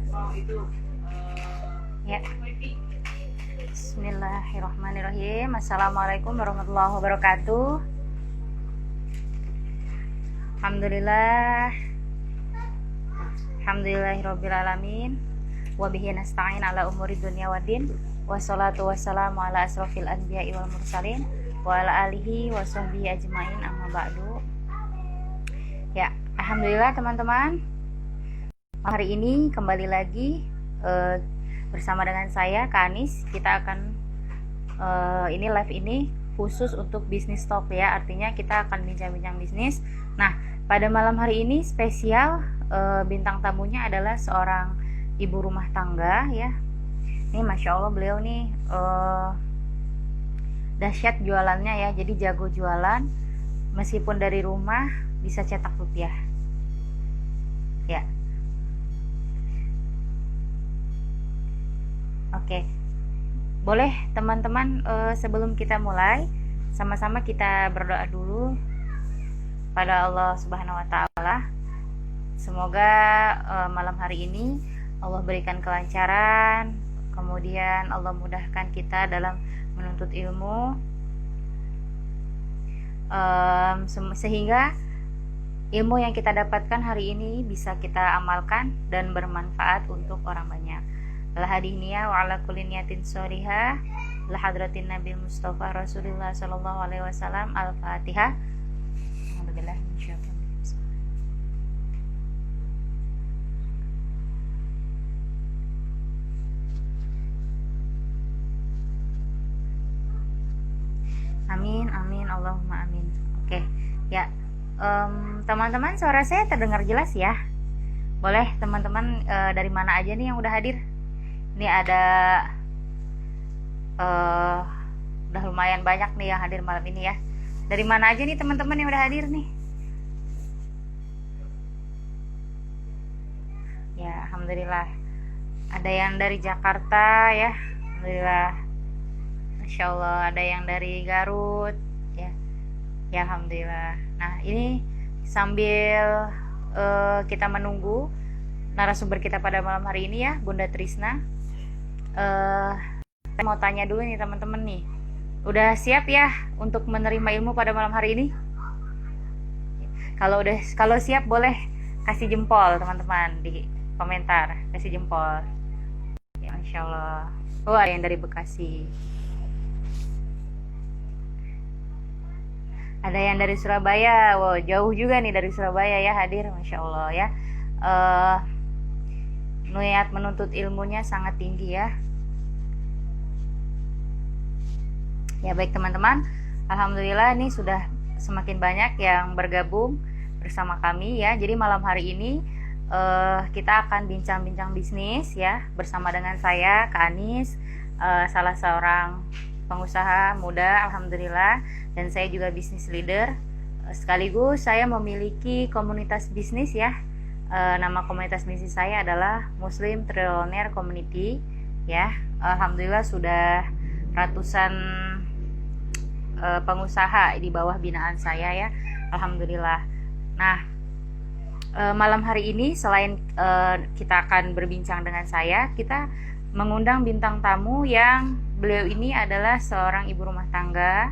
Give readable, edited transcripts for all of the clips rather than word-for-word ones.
Ya. Bismillahirrahmanirrahim. Assalamualaikum warahmatullahi wabarakatuh. Alhamdulillah. Alhamdulillahirabbil alamin. Wa bihi nasta'in ala umuri dunya waddin. Wassalatu wassalamu ala asrofil anbiya'i wal mursalin wa ala alihi wa sahbihi ajmain, amma ba'du. Ya, alhamdulillah teman-teman. Hari ini kembali lagi bersama dengan saya Kak Anis. Kita akan ini live ini khusus untuk bisnis talk ya. Artinya kita akan bincang-bincang bisnis. Nah, pada malam hari ini spesial, bintang tamunya adalah seorang ibu rumah tangga ya. Ini Masya Allah beliau nih dahsyat jualannya ya. Jadi jago jualan, meskipun dari rumah bisa cetak rupiah ya. Oke, boleh teman-teman, sebelum kita mulai sama-sama kita berdoa dulu pada Allah Subhanahu wa Ta'ala. Semoga malam hari ini Allah berikan kelancaran, kemudian Allah mudahkan kita dalam menuntut ilmu, sehingga ilmu yang kita dapatkan hari ini bisa kita amalkan dan bermanfaat untuk orang banyak. Al-hadiniyah wa ala kulli niyatin sholiha la hadratin Nabi Mustafa Rasulullah sallallahu alaihi wasallam. Al-Fatihah. Alhamdulillah. Amin, amin, Allahumma amin. Oke, ya, teman-teman, suara saya terdengar jelas ya? Boleh teman-teman, dari mana aja nih yang udah hadir? Ini ada udah lumayan banyak nih yang hadir malam ini ya. Dari mana aja nih teman-teman yang udah hadir nih? Ya, alhamdulillah. Ada yang dari Jakarta ya, alhamdulillah. Masya Allah, ada yang dari Garut ya. Ya, alhamdulillah. Nah, ini sambil kita menunggu narasumber kita pada malam hari ini ya, Bunda Trisna. Saya mau tanya dulu nih teman-teman nih, udah siap ya untuk menerima ilmu pada malam hari ini? Kalau siap boleh kasih jempol teman-teman di komentar, kasih jempol. Ya, Masya Allah. Oh, ada yang dari Bekasi. Ada yang dari Surabaya. Wow, jauh juga nih dari Surabaya ya hadir, Masya Allah ya. Niat menuntut ilmunya sangat tinggi ya. Ya baik teman-teman, alhamdulillah ini sudah semakin banyak yang bergabung bersama kami ya. Jadi malam hari ini kita akan bincang-bincang bisnis ya bersama dengan saya Kak Anis, salah seorang pengusaha muda alhamdulillah, dan saya juga bisnis leader. Sekaligus saya memiliki komunitas bisnis ya. Nama komunitas bisnis saya adalah Muslim Trillionaire Community ya. Alhamdulillah sudah ratusan pengusaha di bawah binaan saya ya, alhamdulillah. Nah, malam hari ini selain kita akan berbincang dengan saya, kita mengundang bintang tamu yang beliau ini adalah seorang ibu rumah tangga,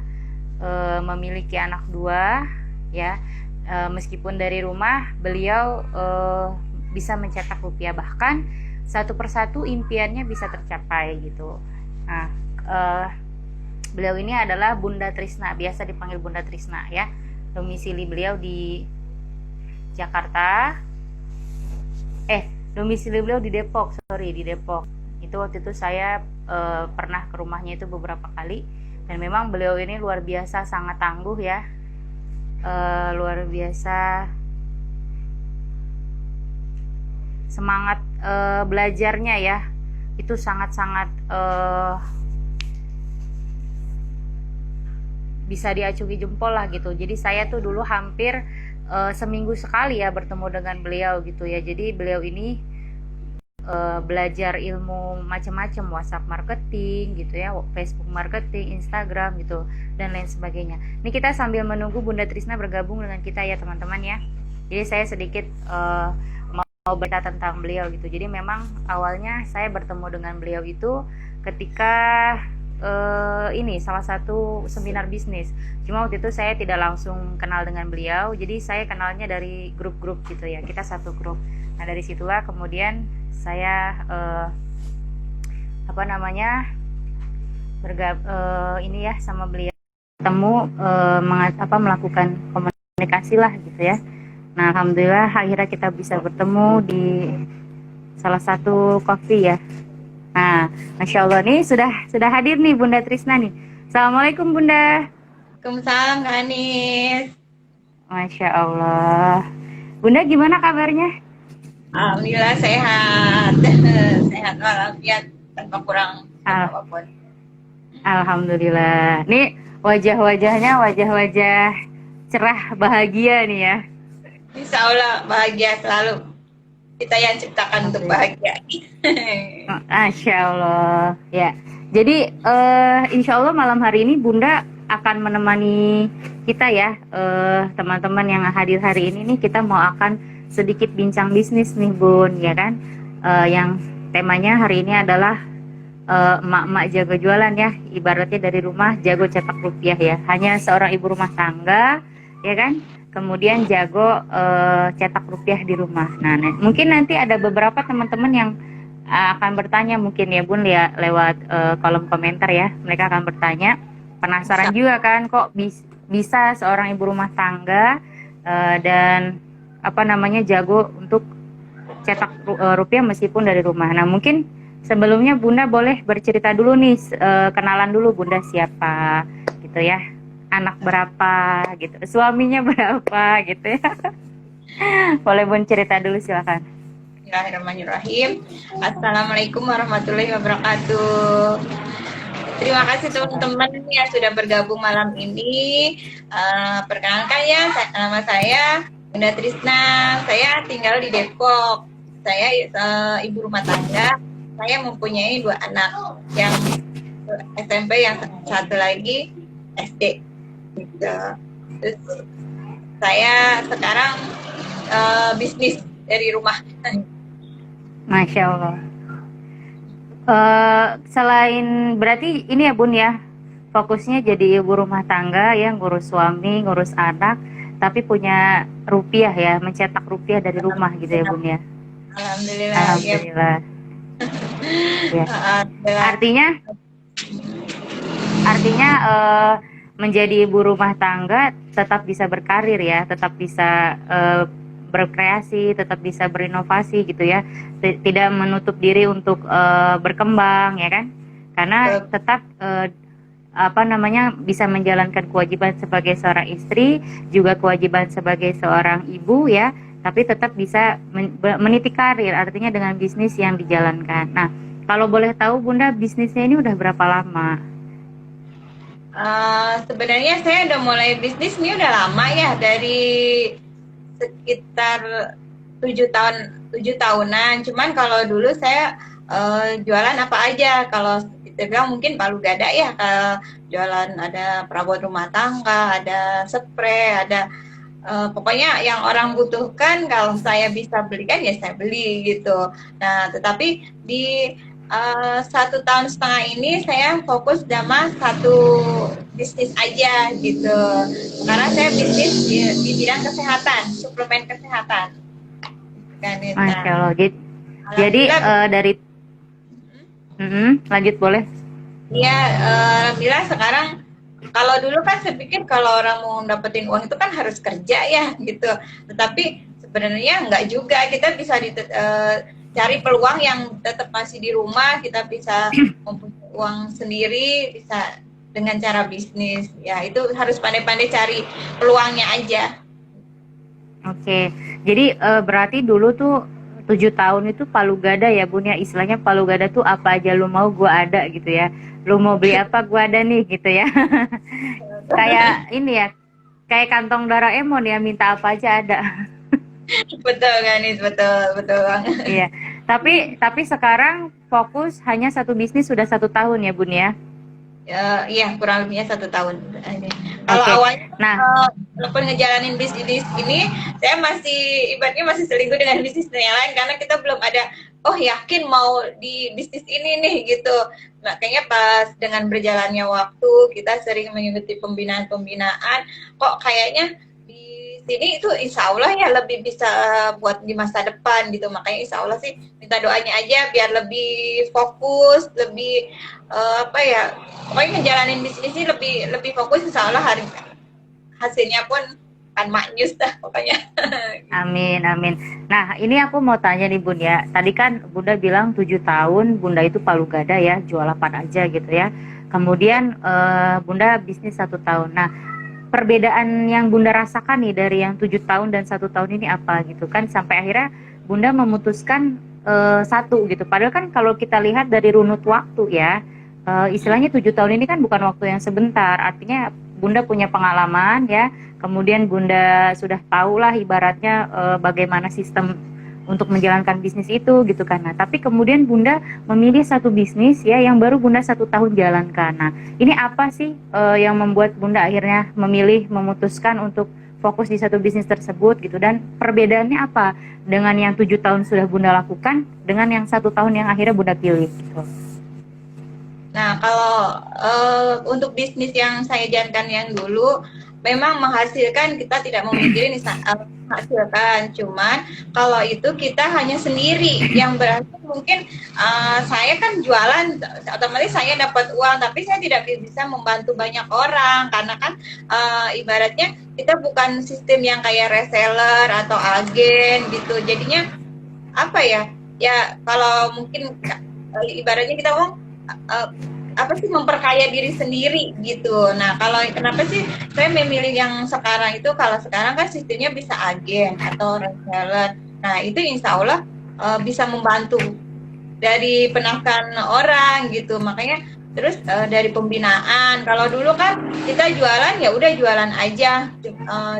memiliki anak 2 ya. Meskipun dari rumah beliau bisa mencetak rupiah, bahkan satu persatu impiannya bisa tercapai gitu. Nah, beliau ini adalah Bunda Trisna, biasa dipanggil Bunda Trisna ya. Domisili beliau di Jakarta. Domisili beliau di Depok, di Depok. Itu waktu itu saya pernah ke rumahnya itu beberapa kali, dan memang beliau ini luar biasa, sangat tangguh ya. Luar biasa semangat belajarnya ya, itu sangat-sangat bisa diacungi jempol lah gitu. Jadi saya tuh dulu hampir seminggu sekali ya bertemu dengan beliau gitu ya. Jadi beliau ini belajar ilmu macam-macam, WhatsApp marketing gitu ya, Facebook marketing, Instagram gitu, dan lain sebagainya. Ini kita sambil menunggu Bunda Trisna bergabung dengan kita ya teman-teman ya. Jadi saya sedikit mau berita tentang beliau gitu. Jadi memang awalnya saya bertemu dengan beliau itu ketika ini salah satu seminar bisnis. Cuma waktu itu saya tidak langsung kenal dengan beliau, jadi saya kenalnya dari grup-grup gitu ya. Kita satu grup. Nah dari situlah kemudian saya ini ya sama beliau ketemu melakukan komunikasi lah gitu ya. Nah alhamdulillah akhirnya kita bisa bertemu di salah satu coffee ya. Nah, Masya Allah nih sudah hadir nih Bunda Trisna nih. Assalamualaikum Bunda. Waalaikumsalam Kak Anis. Masya Allah. Bunda gimana kabarnya? Alhamdulillah sehat. Sehat walafiat tanpa kurang apapun. Alhamdulillah. Nih wajah-wajahnya wajah-wajah cerah bahagia nih ya. Insya Allah bahagia selalu. Kita yang ciptakan untuk bahagia. Masya Allah. Ya. Jadi insya Allah malam hari ini Bunda akan menemani kita ya, teman-teman yang hadir hari ini nih, kita mau akan sedikit bincang bisnis nih Bun, ya kan? Yang temanya hari ini adalah emak-emak jago jualan ya, ibaratnya dari rumah jago cetak rupiah ya. Hanya seorang ibu rumah tangga, ya kan? Kemudian jago cetak rupiah di rumah. Nah, mungkin nanti ada beberapa teman-teman yang akan bertanya mungkin ya Bun ya lewat kolom komentar ya. Mereka akan bertanya, penasaran juga kan kok bisa seorang ibu rumah tangga dan jago untuk cetak rupiah meskipun dari rumah. Nah, mungkin sebelumnya Bunda boleh bercerita dulu nih, kenalan dulu Bunda siapa gitu ya. Anak berapa gitu, suaminya berapa gitu ya. Boleh Bun cerita dulu silakan. Bismillahirrahmanirrahim. Assalamualaikum warahmatullahi wabarakatuh. Terima kasih teman-teman yang sudah bergabung malam ini. Perkenalkan ya, nama saya Bunda Trisna. Saya tinggal di Depok. Saya ibu rumah tangga. Saya mempunyai 2 anak, yang SMP, yang satu lagi SD. Gitu. Terus saya sekarang bisnis dari rumah. Masya Allah. Selain berarti ini ya Bun ya, fokusnya jadi ibu rumah tangga yang ngurus suami, ngurus anak, tapi punya rupiah ya, mencetak rupiah dari rumah gitu ya Bun ya. Alhamdulillah. Alhamdulillah. Ya. Artinya menjadi ibu rumah tangga tetap bisa berkarir ya, tetap bisa berkreasi, tetap bisa berinovasi gitu ya, tidak menutup diri untuk berkembang ya kan, karena tetap bisa menjalankan kewajiban sebagai seorang istri, juga kewajiban sebagai seorang ibu ya, tapi tetap bisa meniti karir, artinya dengan bisnis yang dijalankan. Nah, kalau boleh tahu Bunda, bisnisnya ini udah berapa lama? Sebenarnya saya udah mulai bisnis ini udah lama ya, dari sekitar 7 tahunan. Cuman kalau dulu saya jualan apa aja. Kalau kita bilang mungkin palu gada ya, jualan ada perabot rumah tangga, ada spray, ada pokoknya yang orang butuhkan. Kalau saya bisa belikan ya saya beli gitu. Nah, tetapi di 1,5 tahun ini saya fokus sama satu bisnis aja gitu, karena saya bisnis di bidang kesehatan, suplemen kesehatan. Masya Allah. Jadi dari lanjut boleh. Iya, alhamdulillah sekarang, kalau dulu kan saya pikir kalau orang mau dapetin uang itu kan harus kerja ya gitu, tetapi sebenarnya enggak juga. Kita bisa cari peluang yang tetap masih di rumah, kita bisa mempunyai uang sendiri, bisa dengan cara bisnis. Ya, itu harus pandai-pandai cari peluangnya aja. Oke, jadi berarti dulu tuh 7 tahun itu palu gada ya Bun ya, istilahnya palu gada tuh apa aja lu mau gua ada gitu ya, lu mau beli apa gua ada nih gitu ya. Kayak ini ya, kayak kantong Doraemon ya, minta apa aja ada. Betul kan, betul banget. Iya, tapi sekarang fokus hanya satu bisnis sudah 1 tahun ya Bun ya? Iya, kurang lebihnya 1 tahun. Kalau Oke. awalnya Nah, walaupun ngejalanin bisnis ini, saya masih ibaratnya masih selingkuh dengan bisnis yang lain karena kita belum ada yakin mau di bisnis ini nih gitu. Makanya pas dengan berjalannya waktu kita sering mengikuti pembinaan-pembinaan, kok kayaknya di sini itu insya Allah ya lebih bisa buat di masa depan gitu. Makanya insya Allah sih minta doanya aja biar lebih fokus, lebih apa ya, pokoknya ngejalanin bisnis ini lebih lebih fokus, insya Allah hasilnya pun kan maknyus dah pokoknya. amin, amin. Nah, ini aku mau tanya nih Bun ya. Tadi kan Bunda bilang 7 tahun, Bunda itu palu gada ya, jual apa aja gitu ya. Kemudian Bunda bisnis 1 tahun. Nah, perbedaan yang Bunda rasakan nih dari yang 7 tahun dan 1 tahun ini apa gitu kan? Sampai akhirnya Bunda memutuskan satu gitu. Padahal kan kalau kita lihat dari runut waktu ya, istilahnya 7 tahun ini kan bukan waktu yang sebentar. Artinya Bunda punya pengalaman ya, kemudian Bunda sudah tahu lah ibaratnya bagaimana sistem untuk menjalankan bisnis itu gitu kan. Nah, tapi kemudian Bunda memilih satu bisnis ya yang baru Bunda 1 tahun jalankan. Nah, ini apa sih yang membuat Bunda akhirnya memutuskan untuk fokus di satu bisnis tersebut gitu, dan perbedaannya apa dengan yang 7 tahun sudah Bunda lakukan dengan yang 1 tahun yang akhirnya Bunda pilih gitu. Nah, kalau untuk bisnis yang saya jalankan yang dulu, memang menghasilkan, kita tidak memikirin menghasilkan. Cuman kalau itu kita hanya sendiri, yang berarti mungkin saya kan jualan, otomatis saya dapat uang, tapi saya tidak bisa membantu banyak orang, karena kan ibaratnya kita bukan sistem yang kayak reseller atau agen gitu. Jadinya apa ya? Ya kalau mungkin ibaratnya kita ngomong apa sih, memperkaya diri sendiri gitu. Nah, kalau kenapa sih saya memilih yang sekarang itu, kalau sekarang kan sistemnya bisa agen atau reseller. Nah, itu insya Allah bisa membantu dari penafkahan orang gitu. Makanya terus dari pembinaan. Kalau dulu kan kita jualan ya udah jualan aja,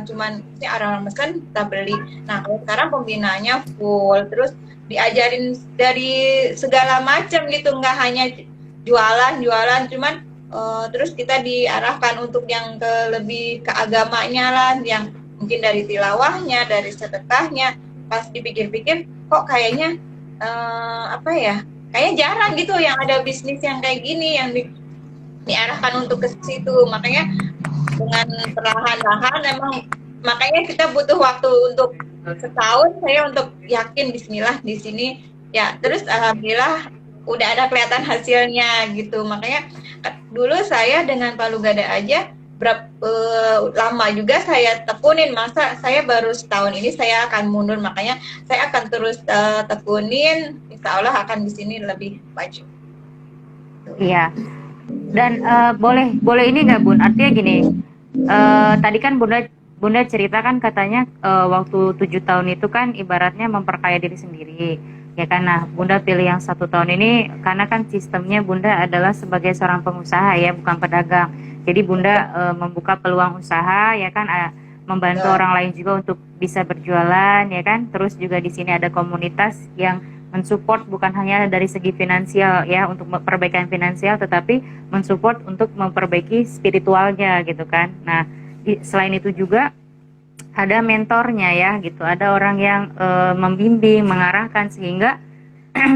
cuman si orang pesan kita beli. Nah, kalau sekarang pembinaannya full, terus diajarin dari segala macam gitu, nggak hanya jualan, cuman terus kita diarahkan untuk yang lebih ke agamanya lah, yang mungkin dari tilawahnya, dari sedekahnya. Pas dipikir-pikir kok kayaknya apa ya, kayaknya jarang gitu yang ada bisnis yang kayak gini yang diarahkan untuk ke situ. Makanya dengan perlahan-lahan emang, makanya kita butuh waktu untuk setahun saya untuk yakin bismillah di sini ya. Terus alhamdulillah udah ada kelihatan hasilnya gitu. Makanya dulu saya dengan palu gada aja lama juga saya tekunin, masa saya baru setahun ini saya akan mundur. Makanya saya akan terus tekunin, insya Allah akan di sini lebih maju. Iya. Dan boleh ini nggak Bun? Artinya gini, tadi kan Bunda ceritakan katanya waktu 7 tahun itu kan ibaratnya memperkaya diri sendiri, ya kan? Nah, Bunda pilih yang 1 tahun ini karena kan sistemnya Bunda adalah sebagai seorang pengusaha ya, bukan pedagang. Jadi Bunda membuka peluang usaha ya kan, membantu orang lain juga untuk bisa berjualan ya kan. Terus juga di sini ada komunitas yang mensupport bukan hanya dari segi finansial ya, untuk perbaikan finansial, tetapi mensupport untuk memperbaiki spiritualnya gitu kan. Nah, selain itu juga ada mentornya ya gitu, ada orang yang membimbing, mengarahkan, sehingga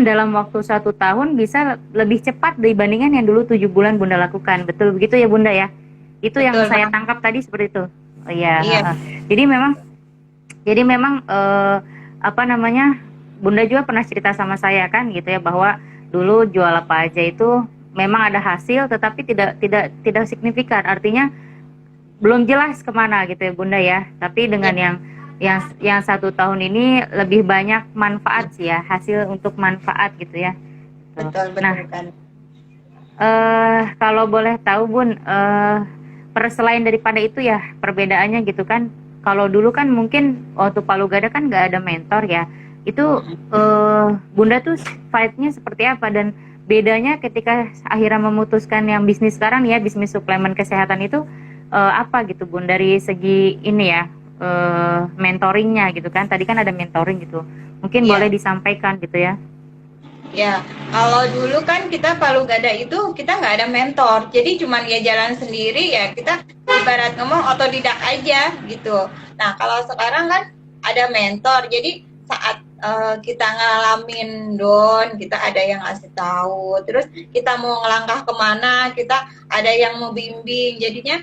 dalam waktu 1 tahun bisa lebih cepat dibandingkan yang dulu 7 bulan Bunda lakukan. Betul begitu ya Bunda ya? Itu betul, yang saya tangkap tadi seperti itu. Oh iya. Jadi memang apa namanya, Bunda juga pernah cerita sama saya kan gitu ya, bahwa dulu jual apa aja itu memang ada hasil, tetapi tidak signifikan. Artinya belum jelas kemana gitu ya Bunda ya. Tapi dengan yang 1 tahun ini lebih banyak manfaat sih ya, hasil untuk manfaat gitu ya. Betul Nah, kan. kalau boleh tahu Bun, selain daripada itu ya perbedaannya gitu kan. Kalau dulu kan mungkin waktu palu gada kan nggak ada mentor ya. Itu Bunda tuh fight-nya seperti apa, dan bedanya ketika akhirnya memutuskan yang bisnis sekarang ya, bisnis suplemen kesehatan itu apa gitu Bun, dari segi ini ya, mentoringnya gitu kan. Tadi kan ada mentoring gitu, mungkin boleh disampaikan gitu ya. Ya, kalau dulu kan kita palu gada itu kita nggak ada mentor, jadi cuman ya jalan sendiri ya, kita ibarat ngomong otodidak aja gitu. Nah kalau sekarang kan ada mentor, jadi saat kita ngalamin down, kita ada yang ngasih tahu, terus kita mau ngelangkah kemana, kita ada yang mau bimbing, jadinya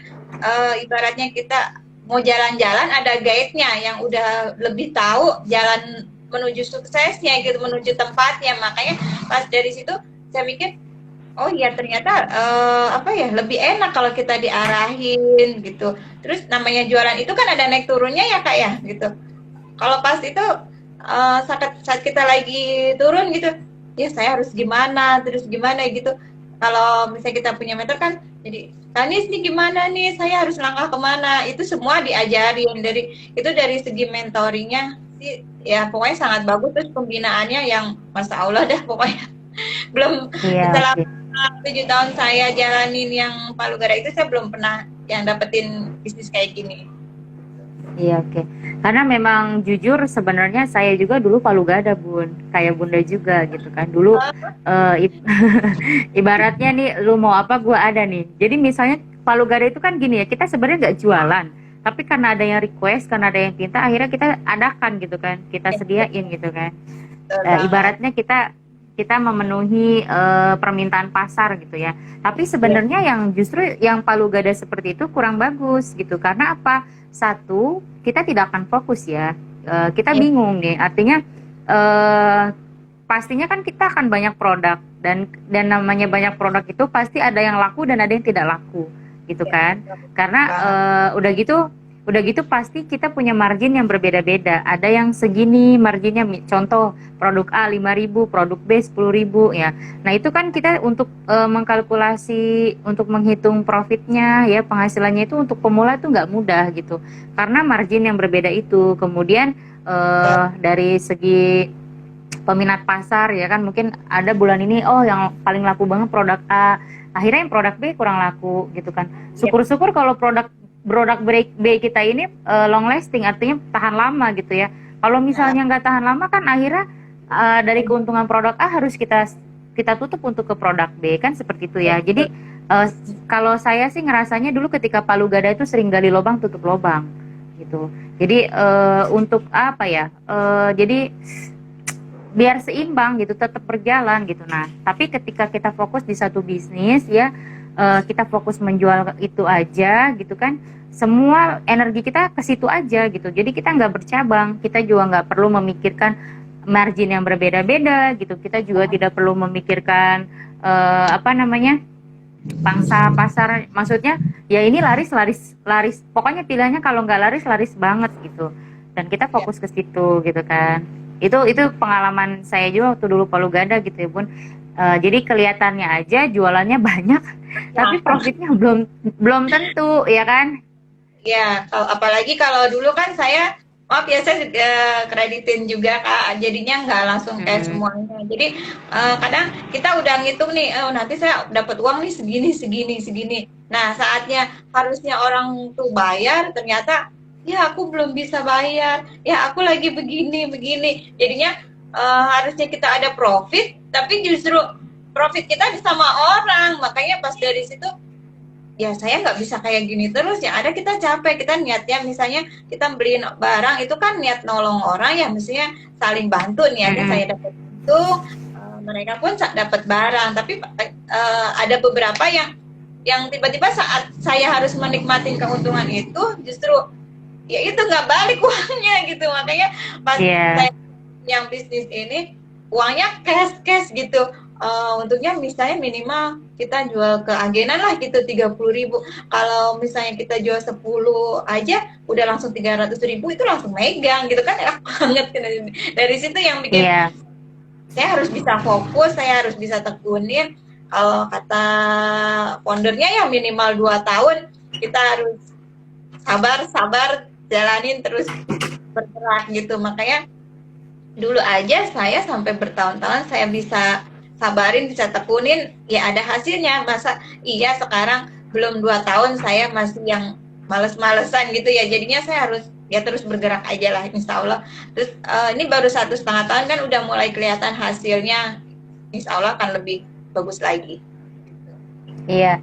ibaratnya kita mau jalan-jalan ada guide-nya yang udah lebih tahu jalan menuju suksesnya gitu, menuju tempatnya. Makanya pas dari situ saya mikir, oh iya ternyata apa ya, lebih enak kalau kita diarahin gitu. Terus namanya jualan itu kan ada naik turunnya ya Kak ya gitu. Kalau pas itu saat kita lagi turun gitu, ya saya harus gimana, terus gimana gitu. Kalau misalnya kita punya mentor kan, jadi Tanis nih gimana nih, saya harus langkah kemana, itu semua diajarin dari segi mentoringnya sih, ya pokoknya sangat bagus. Terus pembinaannya yang Masya Allah dah pokoknya. Belum, Iya, oke. selama 7 tahun saya jalanin yang Palu Gada itu, saya belum pernah yang dapetin bisnis kayak gini. Iya, oke. Karena memang jujur sebenarnya saya juga dulu palu gada, Bun. Kayak Bunda juga gitu kan. Dulu ibaratnya nih lu mau apa gua ada nih. Jadi misalnya palu gada itu kan gini ya, kita sebenarnya nggak jualan. Tapi karena ada yang request, karena ada yang pinta, akhirnya kita adakan gitu kan. Kita sediain gitu kan. Betul banget. Ibaratnya kita memenuhi permintaan pasar gitu ya. Tapi Ya, sebenarnya yang justru yang palu gada seperti itu kurang bagus gitu. Karena apa? Satu, kita tidak akan fokus ya. Kita ya, bingung nih. Artinya eh, pastinya kan kita akan banyak produk dan namanya banyak produk itu pasti ada yang laku dan ada yang tidak laku gitu ya, kan. Karena banget. udah gitu pasti kita punya margin yang berbeda-beda. Ada yang segini marginnya, contoh produk A 5.000, produk B 10.000 ya. Nah, itu kan kita untuk mengkalkulasi, untuk menghitung profitnya ya, penghasilannya itu untuk pemula itu nggak mudah gitu. Karena margin yang berbeda itu. Kemudian dari segi peminat pasar ya kan, mungkin ada bulan ini oh yang paling laku banget produk A, akhirnya yang produk B kurang laku gitu kan. Ya, Syukur-syukur kalau produk B kita ini long lasting, artinya tahan lama gitu ya. Kalau nah, misalnya nggak tahan lama kan akhirnya dari keuntungan produk A harus kita kita tutup untuk ke produk B kan, seperti itu ya, ya. Jadi eh, kalau saya sih ngerasanya dulu ketika palu gada itu sering gali lubang tutup lubang gitu. Jadi untuk apa ya? Jadi biar seimbang gitu, tetap berjalan gitu. Nah, tapi ketika kita fokus di satu bisnis ya, kita fokus menjual itu aja gitu kan, semua energi kita ke situ aja gitu. Jadi kita nggak bercabang, kita juga nggak perlu memikirkan margin yang berbeda-beda gitu. Kita juga tidak perlu memikirkan apa namanya, pangsa pasar. Maksudnya ya ini laris laris laris. Pokoknya pilihannya kalau nggak laris laris banget gitu. Dan kita ya. fokus ke situ gitu kan. Itu pengalaman saya juga waktu dulu palu gada gitu ya, Bun. Jadi kelihatannya aja jualannya banyak, tapi Nah, profitnya belum belum tentu ya kan. ya, kalau apalagi kalau dulu kan saya, maaf ya saya kreditin juga Kak, jadinya nggak langsung cash Mm-mm. semuanya. Jadi kadang kita udah ngitung nih, oh nanti saya dapat uang nih segini, segini, segini. Nah saatnya harusnya orang tuh bayar, ternyata ya aku belum bisa bayar, ya aku lagi begini, begini. Jadinya harusnya kita ada profit, tapi justru profit kita sama orang. Makanya pas dari situ, ya saya nggak bisa kayak gini terus, ya ada kita capek, kita niatnya misalnya kita beliin barang itu kan niat nolong orang ya, mestinya saling bantu, niatnya Mm-mm. saya dapat itu, mereka pun dapat barang. Tapi ada beberapa yang tiba-tiba saat saya harus menikmati keuntungan itu, justru ya itu nggak balik uangnya gitu. Makanya pas Iya. saya yang bisnis ini uangnya cash gitu. Untuknya misalnya minimal kita jual ke agenan lah gitu 30.000. Kalau misalnya kita jual 10 aja udah langsung 300.000, itu langsung megang gitu kan, enak banget. Dari situ yang bikin Iya. saya harus bisa fokus, saya harus bisa tekunin. Kalau kata foundernya ya minimal 2 tahun kita harus sabar jalanin terus bergerak gitu. Makanya dulu aja saya sampai bertahun-tahun saya bisa sabarin, bisa tekunin, ya ada hasilnya. Masa iya sekarang belum 2 tahun saya masih yang males-malesan gitu ya. Jadinya saya harus ya terus bergerak aja lah, insya Allah. Terus ini baru 1,5 tahun kan udah mulai kelihatan hasilnya, insya Allah akan lebih bagus lagi. Iya.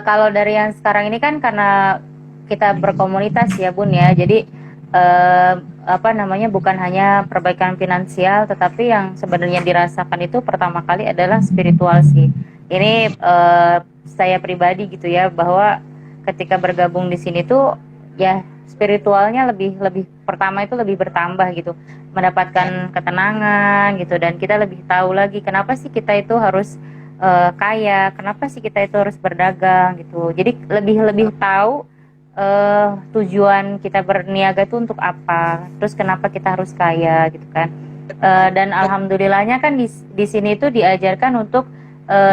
Kalau dari yang sekarang ini kan karena kita berkomunitas ya Bun ya. Jadi apa namanya, bukan hanya perbaikan finansial, tetapi yang sebenarnya dirasakan itu pertama kali adalah spiritual sih. Ini saya pribadi gitu ya, bahwa ketika bergabung di sini tuh ya spiritualnya lebih lebih pertama itu lebih bertambah gitu, mendapatkan ketenangan gitu, dan kita lebih tahu lagi kenapa sih kita itu harus kaya, kenapa sih kita itu harus berdagang gitu. Jadi lebih lebih tahu tujuan kita berniaga itu untuk apa, terus kenapa kita harus kaya gitu kan. Dan alhamdulillahnya kan di sini itu diajarkan untuk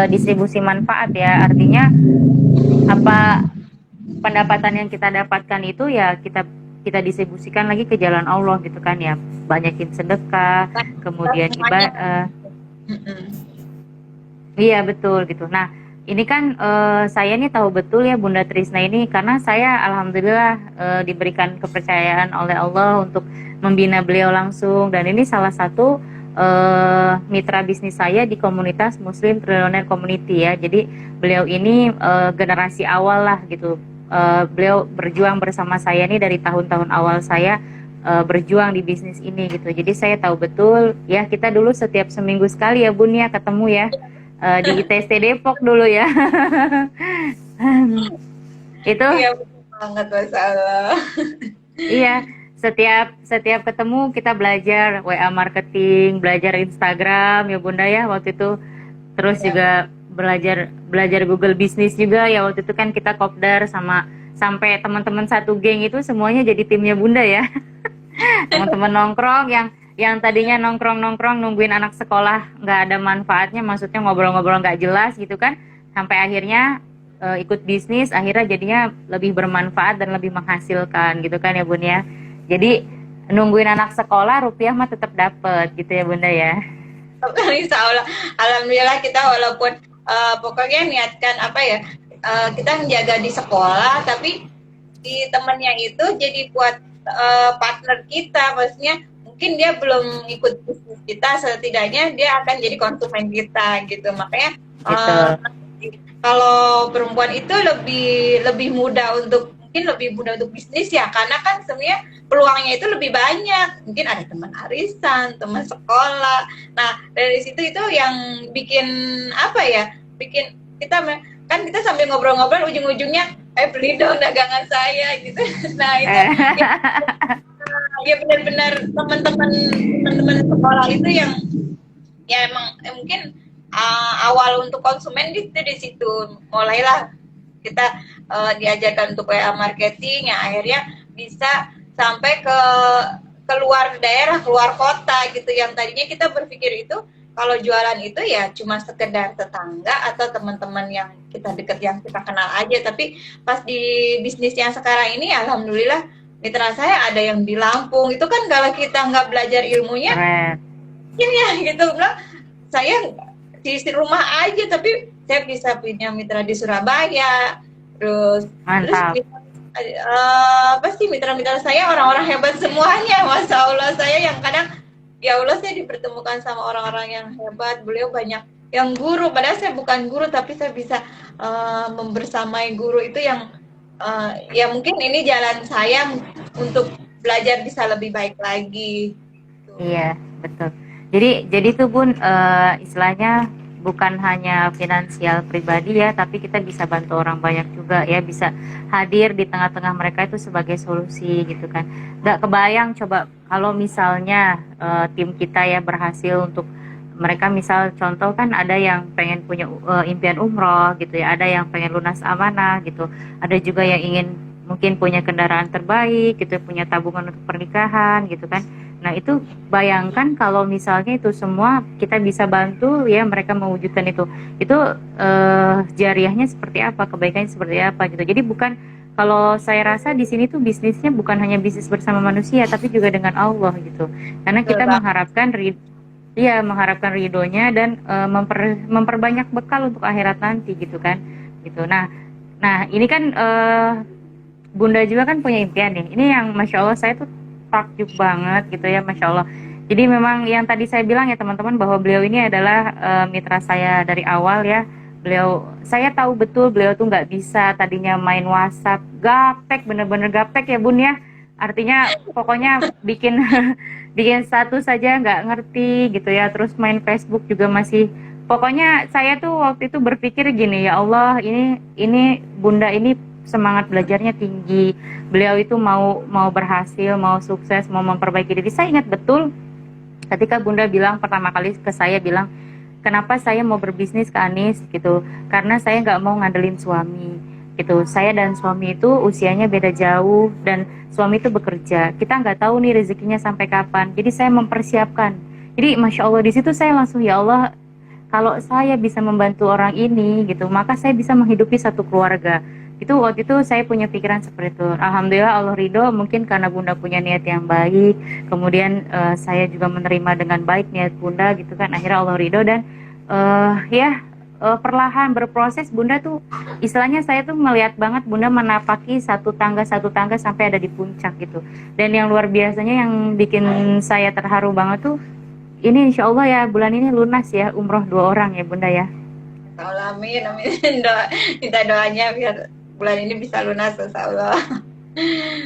distribusi manfaat ya, artinya apa pendapatan yang kita dapatkan itu ya kita distribusikan lagi ke jalan Allah gitu kan ya, banyakin sedekah, kemudian ibadah. Iya betul gitu. Nah ini kan saya nih tahu betul ya Bunda Trisna ini, karena saya alhamdulillah diberikan kepercayaan oleh Allah untuk membina beliau langsung, dan ini salah satu mitra bisnis saya di komunitas Muslim Trillionaire Community ya. Jadi beliau ini generasi awal lah gitu. Beliau berjuang bersama saya nih dari tahun-tahun awal saya berjuang di bisnis ini gitu. Jadi saya tahu betul ya, kita dulu setiap seminggu sekali ya Bun ya ketemu ya. Di ITST Depok dulu ya. Itu Iya betul banget masalah. iya, setiap ketemu kita belajar WA marketing, belajar Instagram ya Bunda ya waktu itu, terus Ya. juga belajar belajar Google Business juga ya waktu itu kan, kita kopdar sama sampai teman-teman satu geng itu semuanya jadi timnya Bunda ya. Teman-teman nongkrong yang tadinya nongkrong nungguin anak sekolah nggak ada manfaatnya, maksudnya ngobrol-ngobrol nggak jelas gitu kan, sampai akhirnya ikut bisnis, akhirnya jadinya lebih bermanfaat dan lebih menghasilkan gitu kan ya Bun ya. Jadi nungguin anak sekolah rupiah mah tetap dapet gitu ya Bunda ya. Insya Allah, alhamdulillah kita walaupun pokoknya niatkan apa ya, kita menjaga di sekolah, tapi di temennya itu jadi buat partner kita, maksudnya mungkin dia belum ikut bisnis kita, setidaknya dia akan jadi konsumen kita gitu. Makanya Gitu. kalau perempuan itu lebih mudah untuk, mungkin lebih mudah untuk bisnis ya, karena kan sebenarnya peluangnya itu lebih banyak, mungkin ada teman arisan, teman sekolah. Nah dari situ itu yang bikin apa ya, bikin kita kan kita sambil ngobrol-ngobrol ujung-ujungnya beli dong dagangan saya gitu. Nah itu ya benar-benar teman-teman sekolah itu yang ya emang mungkin awal untuk konsumen gitu. Di situ mulailah kita diajarkan untuk WA marketing yang akhirnya bisa sampai ke keluar daerah, keluar kota gitu, yang tadinya kita berpikir itu kalau jualan itu ya cuma sekedar tetangga atau teman-teman yang kita deket, yang kita kenal aja. Tapi pas di bisnis yang sekarang ini alhamdulillah mitra saya ada yang di Lampung. Itu kan kalau kita nggak belajar ilmunya mungkin ya gitu, bilang saya di rumah aja, tapi saya bisa punya mitra di Surabaya, terus Mantap. pasti mitra-mitra saya orang-orang hebat semuanya, masya Allah. Saya yang kadang ya Allah, saya dipertemukan sama orang-orang yang hebat. Beliau banyak yang guru, padahal saya bukan guru, tapi saya bisa membersamai guru itu yang ya mungkin ini jalan saya untuk belajar bisa lebih baik lagi. Iya, betul. Jadi tuh Bun, istilahnya bukan hanya finansial pribadi ya, tapi kita bisa bantu orang banyak juga ya, bisa hadir di tengah-tengah mereka itu sebagai solusi gitu kan. Nggak kebayang coba kalau misalnya tim kita ya berhasil untuk mereka, misal contoh kan ada yang pengen punya impian umroh gitu ya, ada yang pengen lunas amanah gitu, ada juga yang ingin mungkin punya kendaraan terbaik gitu, punya tabungan untuk pernikahan gitu kan. Nah itu bayangkan kalau misalnya itu semua kita bisa bantu ya mereka mewujudkan itu jariahnya seperti apa, kebaikannya seperti apa gitu. Jadi bukan, kalau saya rasa di sini tuh bisnisnya bukan hanya bisnis bersama manusia, tapi juga dengan Allah gitu. Karena kita mengharapkan ridhonya dan memperbanyak bekal untuk akhirat nanti gitu kan. Gitu. Nah ini kan Bunda juga kan punya impian nih. Ini yang masya Allah saya tuh takjub banget gitu ya, masya Allah. Jadi memang yang tadi saya bilang ya teman-teman, bahwa beliau ini adalah mitra saya dari awal ya. Saya tahu betul beliau tuh nggak bisa tadinya main WhatsApp, gaptek, bener-bener gaptek ya Bun ya. Artinya pokoknya bikin bikin status saja nggak ngerti gitu ya. Terus main Facebook juga masih. Pokoknya saya tuh waktu itu berpikir gini, ya Allah, ini Bunda ini semangat belajarnya tinggi. Beliau itu mau mau berhasil, mau sukses, mau memperbaiki diri. Saya ingat betul ketika Bunda bilang pertama kali ke saya bilang, kenapa saya mau berbisnis ke Anis gitu, karena saya nggak mau ngandelin suami gitu. Saya dan suami itu usianya beda jauh dan suami itu bekerja, kita nggak tahu nih rezekinya sampai kapan, jadi saya mempersiapkan. Jadi Masya Allah, di situ saya langsung, ya Allah, kalau saya bisa membantu orang ini gitu, maka saya bisa menghidupi satu keluarga. Itu waktu itu saya punya pikiran seperti itu. Alhamdulillah Allah ridho, mungkin karena Bunda punya niat yang baik. Kemudian saya juga menerima dengan baik niat Bunda gitu kan. Akhirnya Allah ridho dan perlahan berproses. Bunda tuh istilahnya, saya tuh melihat banget Bunda menapaki satu tangga sampai ada di puncak gitu. Dan yang luar biasanya yang bikin saya terharu banget tuh, ini insya Allah ya bulan ini lunas ya umroh 2 orang ya Bunda ya. Amin, amin. Minta doanya biar bulan ini bisa lunas, insya Allah.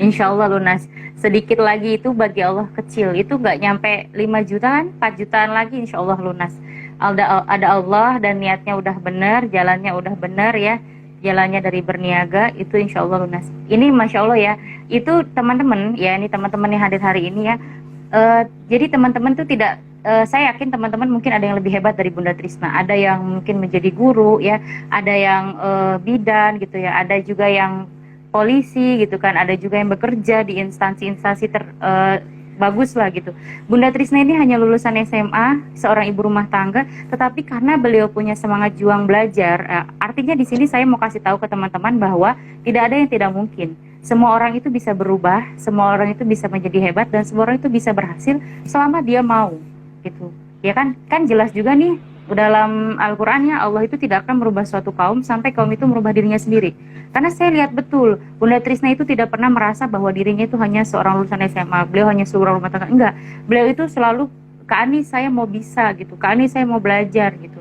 Insya Allah lunas. Sedikit lagi itu bagi Allah kecil. Itu nggak nyampe 5 jutaan, 4 jutaan lagi insya Allah lunas. Ada Allah dan niatnya udah benar, jalannya udah benar ya. Jalannya dari berniaga, itu insya Allah lunas. Ini Masya Allah ya. Itu teman-teman ya, ini teman-teman yang hadir hari ini ya. Jadi teman-teman tuh tidak, saya yakin teman-teman mungkin ada yang lebih hebat dari Bunda Trisna. Ada yang mungkin menjadi guru ya, ada yang bidan gitu ya, ada juga yang polisi gitu kan, ada juga yang bekerja di instansi-instansi bagus lah gitu. Bunda Trisna ini hanya lulusan SMA, seorang ibu rumah tangga, tetapi karena beliau punya semangat juang belajar, artinya di sini saya mau kasih tahu ke teman-teman bahwa tidak ada yang tidak mungkin. Semua orang itu bisa berubah, semua orang itu bisa menjadi hebat, dan semua orang itu bisa berhasil selama dia mau gitu. Ya kan? Kan jelas juga nih dalam Al-Qur'annya, Allah itu tidak akan merubah suatu kaum sampai kaum itu merubah dirinya sendiri. Karena saya lihat betul Bunda Trisna itu tidak pernah merasa bahwa dirinya itu hanya seorang lulusan SMA, beliau hanya seorang rumah tangga. Enggak. Beliau itu selalu, Kak Ani saya mau bisa gitu, Kak Ani saya mau belajar gitu.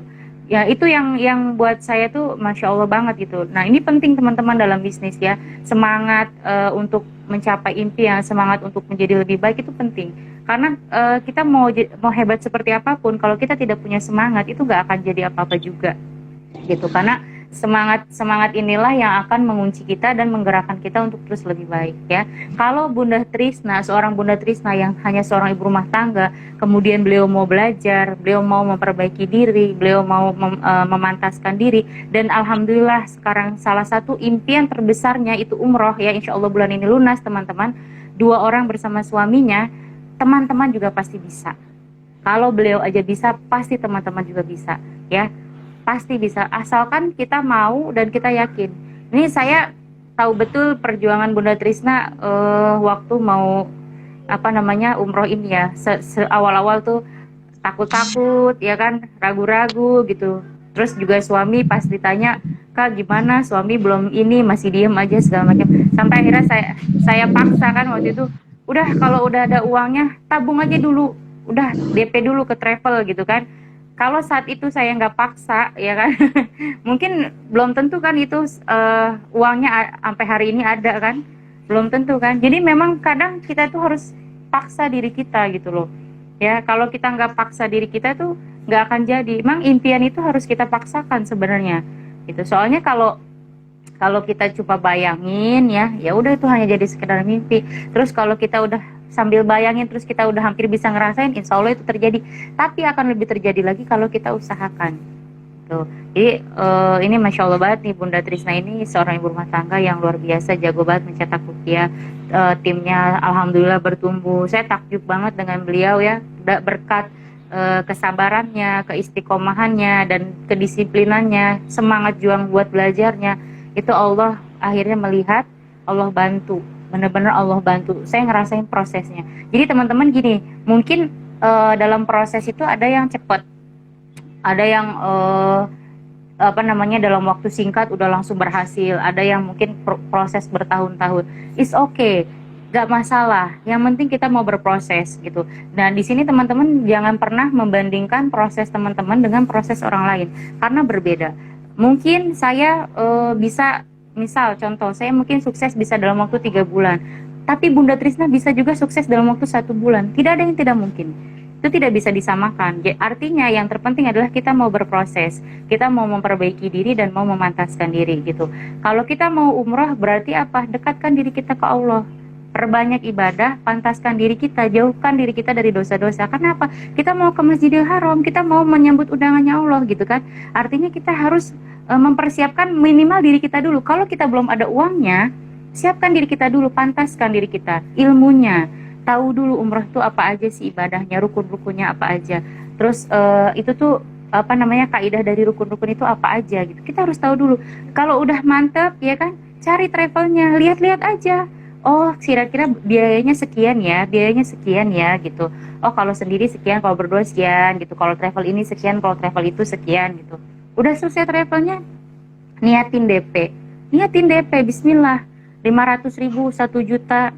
Ya itu yang buat saya tuh Masya Allah banget gitu. Nah ini penting teman-teman dalam bisnis ya. Semangat untuk mencapai impian, semangat untuk menjadi lebih baik itu penting. Karena kita mau hebat seperti apapun, kalau kita tidak punya semangat itu gak akan jadi apa-apa juga gitu. Karena semangat inilah yang akan mengunci kita dan menggerakkan kita untuk terus lebih baik ya. Kalau Bunda Trisna, seorang Bunda Trisna yang hanya seorang ibu rumah tangga, kemudian beliau mau belajar, beliau mau memperbaiki diri, beliau mau memantaskan diri, dan alhamdulillah sekarang salah satu impian terbesarnya itu umroh ya, insya Allah bulan ini lunas teman-teman. 2 orang bersama suaminya, teman-teman juga pasti bisa. Kalau beliau aja bisa, pasti teman-teman juga bisa ya. Pasti bisa, asalkan kita mau dan kita yakin. Ini saya tahu betul perjuangan Bunda Trisna waktu mau umroh ini ya. Awal-awal tuh takut-takut ya kan, ragu-ragu gitu. Terus juga suami pas ditanya, Kak gimana, suami belum ini, masih diem aja segala macam. Sampai akhirnya saya paksa kan waktu itu, udah kalau udah ada uangnya tabung aja dulu, udah DP dulu ke travel gitu kan. Kalau saat itu saya nggak paksa ya kan mungkin belum tentu kan itu uangnya sampai hari ini ada kan, belum tentu kan. Jadi memang kadang kita tuh harus paksa diri kita gitu loh ya. Kalau kita nggak paksa diri kita tuh nggak akan jadi. Emang impian itu harus kita paksakan sebenarnya gitu. Soalnya kalau kita coba bayangin ya udah itu hanya jadi sekedar mimpi. Terus kalau kita udah sambil bayangin terus kita udah hampir bisa ngerasain, insya Allah itu terjadi. Tapi akan lebih terjadi lagi kalau kita usahakan tuh. Jadi ini Masya Allah banget nih Bunda Trisna ini seorang ibu rumah tangga yang luar biasa, jago banget mencetak rupiah. Timnya alhamdulillah bertumbuh. Saya takjub banget dengan beliau ya, berkat kesabarannya, keistiqomahannya, dan kedisiplinannya, semangat juang buat belajarnya. Itu Allah akhirnya melihat, Allah bantu, benar-benar Allah bantu. Saya ngerasain prosesnya. Jadi teman-teman gini, mungkin dalam proses itu ada yang cepat, ada yang dalam waktu singkat udah langsung berhasil, ada yang mungkin proses bertahun-tahun. It's okay, gak masalah. Yang penting kita mau berproses gitu. Dan di sini teman-teman jangan pernah membandingkan proses teman-teman dengan proses orang lain, karena berbeda. Mungkin saya bisa, misal contoh, saya mungkin sukses bisa dalam waktu 3 bulan. Tapi Bunda Trisna bisa juga sukses dalam waktu 1 bulan. Tidak ada yang tidak mungkin. Itu tidak bisa disamakan. Artinya yang terpenting adalah kita mau berproses, kita mau memperbaiki diri dan mau memantaskan diri gitu. Kalau kita mau umroh berarti apa? Dekatkan diri kita ke Allah. Perbanyak ibadah, pantaskan diri kita, jauhkan diri kita dari dosa-dosa. Kenapa? Kita mau ke Masjidil Haram, kita mau menyambut undangannya Allah gitu kan. Artinya kita harus mempersiapkan minimal diri kita dulu. Kalau kita belum ada uangnya, siapkan diri kita dulu, pantaskan diri kita, ilmunya, tahu dulu umrah itu apa aja sih ibadahnya, rukun-rukunnya apa aja. Terus itu tuh apa namanya, kaidah dari rukun-rukun itu apa aja gitu. Kita harus tahu dulu. Kalau udah mantep ya kan, cari travelnya, lihat-lihat aja. Oh, kira-kira biayanya sekian ya gitu. Oh, kalau sendiri sekian, kalau berdua sekian gitu. Kalau travel ini sekian, kalau travel itu sekian gitu. Udah selesai travelnya, niatin DP. Niatin DP, bismillah. 500.000, 1 juta,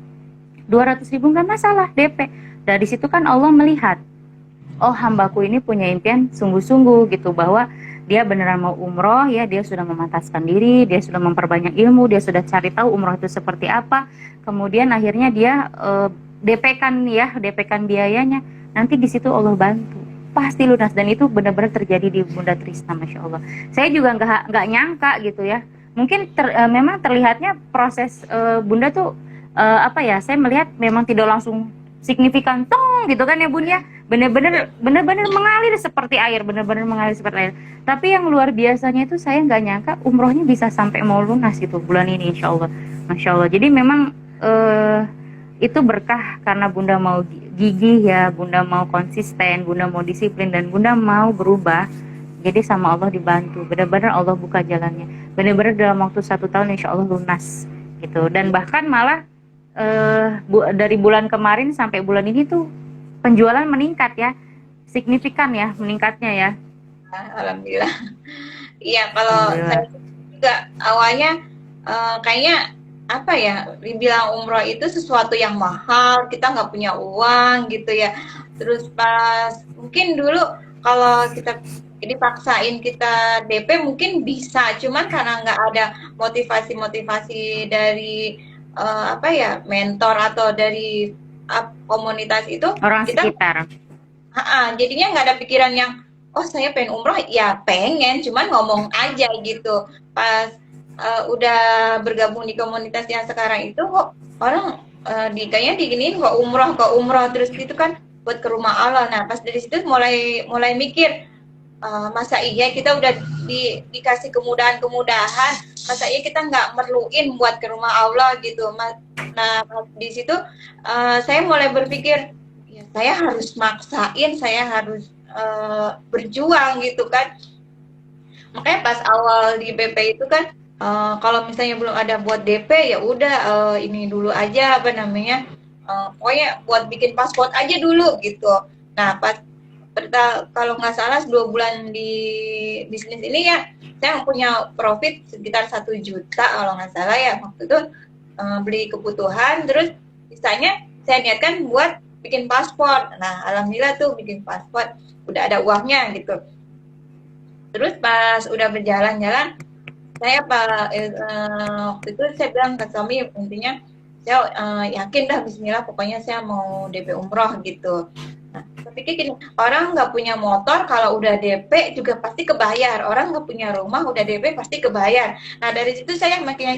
200.000 nggak masalah DP. Dari situ kan Allah melihat, oh hambaku ini punya impian sungguh-sungguh gitu, bahwa dia beneran mau umroh ya, dia sudah memantaskan diri, dia sudah memperbanyak ilmu, dia sudah cari tahu umroh itu seperti apa, kemudian akhirnya dia DP-kan biayanya, nanti di situ Allah bantu, pasti lunas. Dan itu benar-benar terjadi di Bunda Trisna, Masya Allah. Saya juga nggak nyangka gitu ya, mungkin memang terlihatnya proses Bunda tuh apa ya, saya melihat memang tidak langsung signifikan tong gitu kan ya Bun ya, bener-bener mengalir seperti air, bener-bener mengalir seperti air. Tapi yang luar biasanya itu saya nggak nyangka umrohnya bisa sampai mau lunas itu bulan ini, insya Allah, Masya Allah. Jadi memang itu berkah karena Bunda mau gigih ya, Bunda mau konsisten, Bunda mau disiplin, dan Bunda mau berubah. Jadi sama Allah dibantu, benar-benar Allah buka jalannya, benar-benar dalam waktu 1 tahun insya Allah lunas gitu. Dan bahkan malah dari bulan kemarin sampai bulan ini tuh penjualan meningkat ya, signifikan ya meningkatnya ya. Alhamdulillah. Iya, kalau saya juga awalnya kayaknya apa ya, dibilang umroh itu sesuatu yang mahal, kita nggak punya uang gitu ya. Terus pas mungkin dulu kalau kita dipaksain kita DP mungkin bisa, cuman karena nggak ada motivasi-motivasi dari apa ya, mentor atau dari komunitas itu, orang kita sekitar. jadinya nggak ada pikiran yang oh saya pengen umroh, ya pengen, cuman ngomong aja gitu. Pas udah bergabung di komunitas yang sekarang itu, kok orang kayaknya diginiin kok umroh terus gitu kan, buat ke rumah Allah. Nah pas dari situ mulai mikir, masa iya kita udah dikasih kemudahan, masa iya kita nggak merluin buat ke rumah Allah gitu. Nah di situ saya mulai berpikir, ya saya harus maksain, saya harus berjuang gitu kan. Makanya pas awal di BP itu kan, kalau misalnya belum ada buat DP, ya udah ini dulu aja apa namanya, pokoknya buat bikin paspor aja dulu gitu. Nah pas kalau nggak salah 2 bulan di bisnis ini ya, saya punya profit sekitar 1 juta kalau nggak salah ya waktu itu, beli kebutuhan, terus sisanya saya niatkan buat bikin paspor. Nah alhamdulillah tuh bikin paspor, udah ada uangnya gitu. Terus pas udah berjalan-jalan, saya waktu itu saya bilang ke suami, intinya saya yakin dah bismillah, pokoknya saya mau DP umroh gitu. Nah, saya pikir gini, orang nggak punya motor kalau udah DP juga pasti kebayar, orang nggak punya rumah udah DP pasti kebayar. Nah dari situ saya makin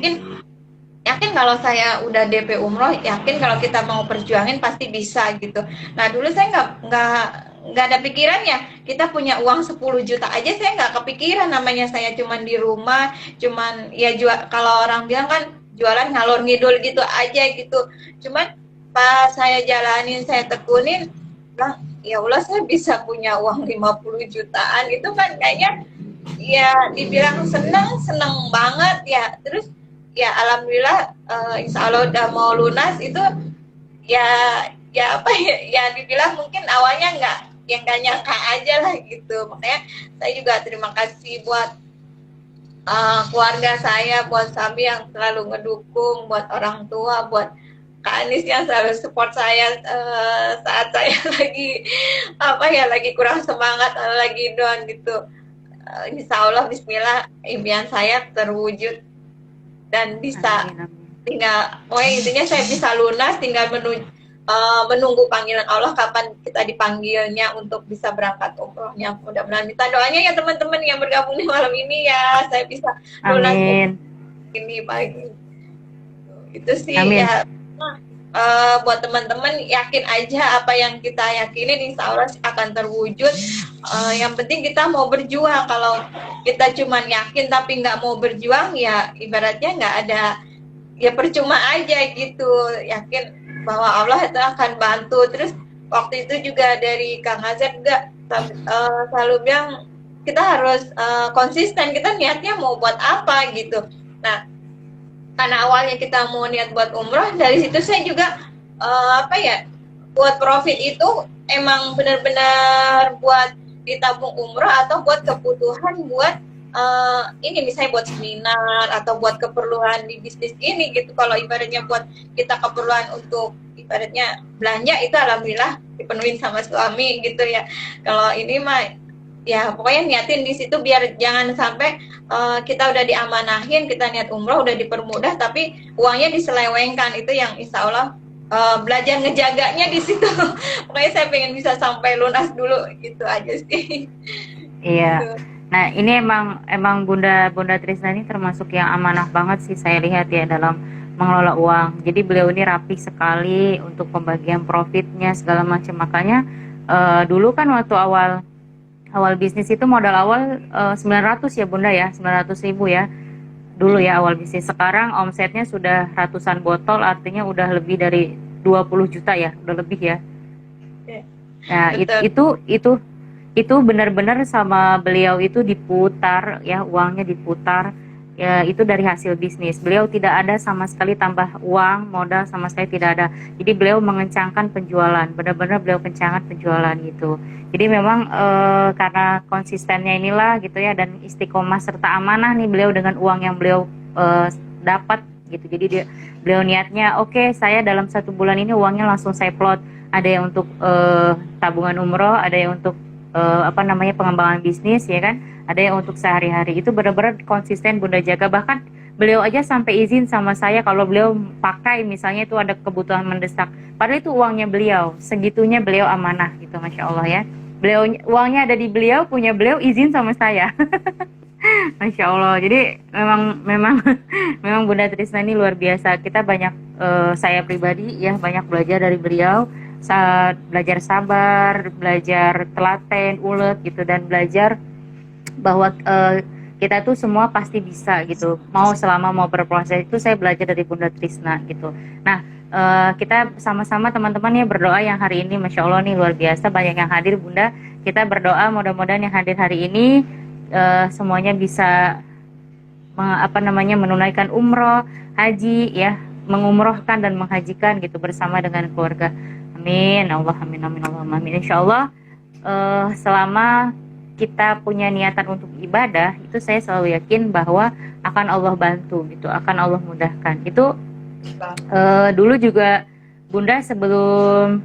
yakin kalau saya udah DP umroh, yakin kalau kita mau perjuangin pasti bisa gitu. Nah dulu saya nggak ada pikiran ya, kita punya uang 10 juta aja saya nggak kepikiran, namanya saya cuman di rumah, cuman ya kalau orang bilang kan jualan ngalor ngidul gitu aja gitu. Cuman pas saya jalanin, saya tekunin, bilang ya Allah saya bisa punya uang 50 jutaan itu kan kayaknya ya dibilang seneng banget ya. Terus ya alhamdulillah, insya Allah udah mau lunas itu ya apa ya dibilang mungkin awalnya nggak nyangka aja lah gitu. Makanya saya juga terima kasih buat keluarga saya, buat Sabi yang selalu ngedukung, buat orang tua, buat Kak Anis yang selalu support saya saat saya lagi lagi kurang semangat, lagi down gitu. insya Allah Bismillah impian saya terwujud dan bisa Amin, amin. tinggal, pokoknya intinya saya bisa lunas, tinggal menunggu panggilan Allah kapan kita dipanggilnya untuk bisa berangkat umrohnya. Mudah-mudahan minta doanya ya teman-teman yang bergabung di malam ini ya, saya bisa lunas Amin. ini pagi. Itu sih Amin. ya. Buat teman-teman yakin aja apa yang kita yakinin insya Allah akan terwujud. Yang penting kita mau berjuang. Kalau kita cuma yakin tapi nggak mau berjuang ya ibaratnya nggak ada, ya percuma aja gitu. Yakin bahwa Allah itu akan bantu. Terus waktu itu juga dari Kang Azeb juga selalu bilang kita harus konsisten, kita niatnya mau buat apa gitu. Nah, karena awalnya kita mau niat buat umroh, dari situ saya juga buat profit itu emang benar-benar buat ditabung umroh atau buat kebutuhan buat ini misalnya buat seminar atau buat keperluan di bisnis ini gitu. Kalau ibaratnya buat kita keperluan untuk ibaratnya belanja itu alhamdulillah dipenuhin sama suami gitu ya. Kalau ini mah ya pokoknya niatin di situ biar jangan sampai kita udah diamanahin, kita niat umroh udah dipermudah tapi uangnya diselewengkan. Itu yang insya Allah belajar ngejaganya di situ. Pokoknya saya pengen bisa sampai lunas dulu gitu aja sih. Iya. Gitu. Nah, ini emang Bunda Trisna ini termasuk yang amanah banget sih saya lihat ya dalam mengelola uang. Jadi beliau ini rapi sekali untuk pembagian profitnya segala macam. Makanya dulu kan waktu awal bisnis itu modal awal 900 ya Bunda ya, 900.000 ya. Dulu ya awal bisnis. Sekarang omsetnya sudah ratusan botol, artinya udah lebih dari 20 juta ya, udah lebih ya. Nah, itu benar-benar sama beliau itu diputar ya, uangnya diputar ya, itu dari hasil bisnis. Beliau tidak ada sama sekali tambah uang, modal sama sekali tidak ada. Jadi beliau mengencangkan penjualan, benar-benar beliau kencangkan penjualan gitu. Jadi memang karena konsistennya inilah gitu ya, dan istiqomah serta amanah nih beliau dengan uang yang beliau dapat gitu. Jadi beliau niatnya oke, saya dalam 1 bulan ini uangnya langsung saya plot. Ada yang untuk tabungan umroh, ada yang untuk pengembangan bisnis ya kan, ada yang untuk sehari-hari. Itu benar-benar konsisten Bunda jaga. Bahkan beliau aja sampai izin sama saya kalau beliau pakai misalnya itu ada kebutuhan mendesak, padahal itu uangnya beliau, segitunya beliau amanah gitu. Masya Allah ya, beliau uangnya ada di beliau, punya beliau, izin sama saya. Masya Allah. Jadi memang memang Bunda Trisna ini luar biasa. Kita banyak saya pribadi ya banyak belajar dari beliau, belajar sabar, belajar telaten, ulet gitu, dan belajar bahwa kita tuh semua pasti bisa gitu. Selama mau berproses itu saya belajar dari Bunda Trisna gitu. Nah, kita sama-sama teman-teman ya berdoa yang hari ini, Masya Allah nih luar biasa banyak yang hadir Bunda. Kita berdoa mudah-mudahan yang hadir hari ini semuanya bisa menunaikan umroh, haji ya, mengumrohkan dan menghajikan gitu bersama dengan keluarga. Amin. Allah amin amin Allah amin. Insyaallah selama kita punya niatan untuk ibadah, itu saya selalu yakin bahwa akan Allah bantu gitu, akan Allah mudahkan. Itu dulu juga Bunda sebelum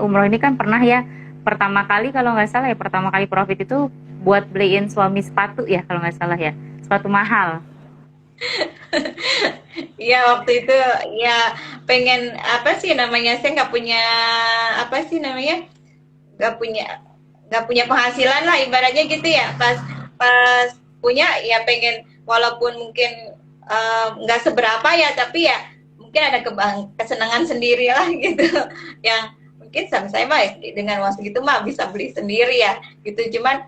umroh ini kan pernah ya, pertama kali kalau nggak salah ya, pertama kali profit itu buat beliin suami sepatu ya kalau nggak salah ya, sepatu mahal. Iya waktu itu ya pengen saya nggak punya nggak punya penghasilan lah ibaratnya gitu ya, pas punya ya pengen walaupun mungkin nggak seberapa ya, tapi ya mungkin ada kesenangan sendiri lah gitu yang mungkin sama saya mah dengan uang segitu mah bisa beli sendiri ya gitu. Cuman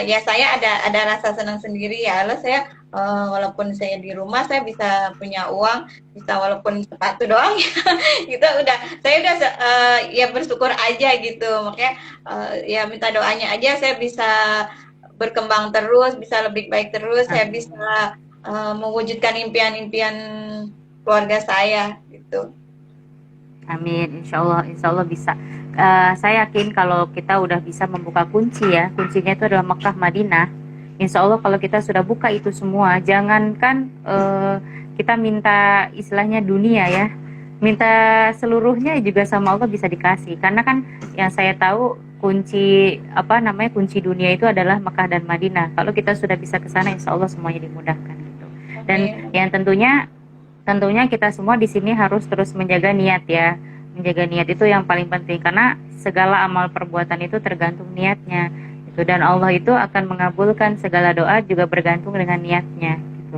ya saya ada rasa senang sendiri ya, lalu saya walaupun saya di rumah saya bisa punya uang, bisa walaupun sepatu doang ya gitu, saya udah ya bersyukur aja gitu. Makanya ya minta doanya aja saya bisa berkembang terus, bisa lebih baik terus, saya bisa mewujudkan impian-impian keluarga saya gitu. Amin, insya Allah bisa. Saya yakin kalau kita udah bisa membuka kunci ya, kuncinya itu adalah Mekah Madinah. Insya Allah kalau kita sudah buka itu semua, jangankan kita minta istilahnya dunia ya, minta seluruhnya juga sama Allah bisa dikasih. Karena kan yang saya tahu kunci apa namanya kunci dunia itu adalah Mekah dan Madinah. Kalau kita sudah bisa ke sana, insya Allah semuanya dimudahkan gitu. Dan Amin. yang tentunya kita semua di sini harus terus menjaga niat ya. Menjaga niat itu yang paling penting karena segala amal perbuatan itu tergantung niatnya. Gitu. Dan Allah itu akan mengabulkan segala doa juga bergantung dengan niatnya. Gitu.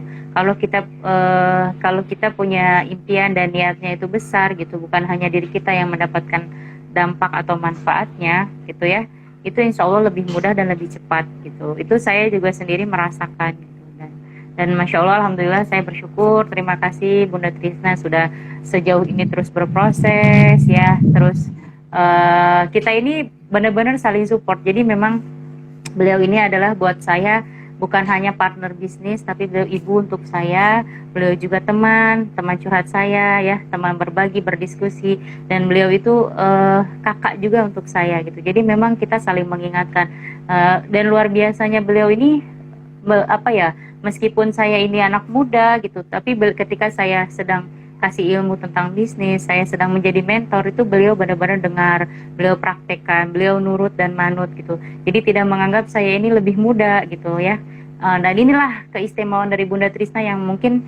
Kalau kita punya impian dan niatnya itu besar gitu, bukan hanya diri kita yang mendapatkan dampak atau manfaatnya gitu ya, itu insya Allah lebih mudah dan lebih cepat gitu. Itu saya juga sendiri merasakan gitu. Dan masya Allah, alhamdulillah saya bersyukur, terima kasih Bunda Trisna sudah sejauh ini terus berproses ya, terus kita ini benar-benar saling support. Jadi memang beliau ini adalah buat saya bukan hanya partner bisnis, tapi beliau ibu untuk saya, beliau juga teman curhat saya ya, teman berbagi, berdiskusi, dan beliau itu kakak juga untuk saya gitu. Jadi memang kita saling mengingatkan. Dan luar biasanya beliau ini apa ya, meskipun saya ini anak muda gitu, tapi ketika saya sedang kasih ilmu tentang bisnis, saya sedang menjadi mentor, itu beliau benar-benar dengar, beliau praktekkan, beliau nurut dan manut gitu. Jadi tidak menganggap saya ini lebih muda gitu ya. Dan inilah keistimewaan dari Bunda Trisna yang mungkin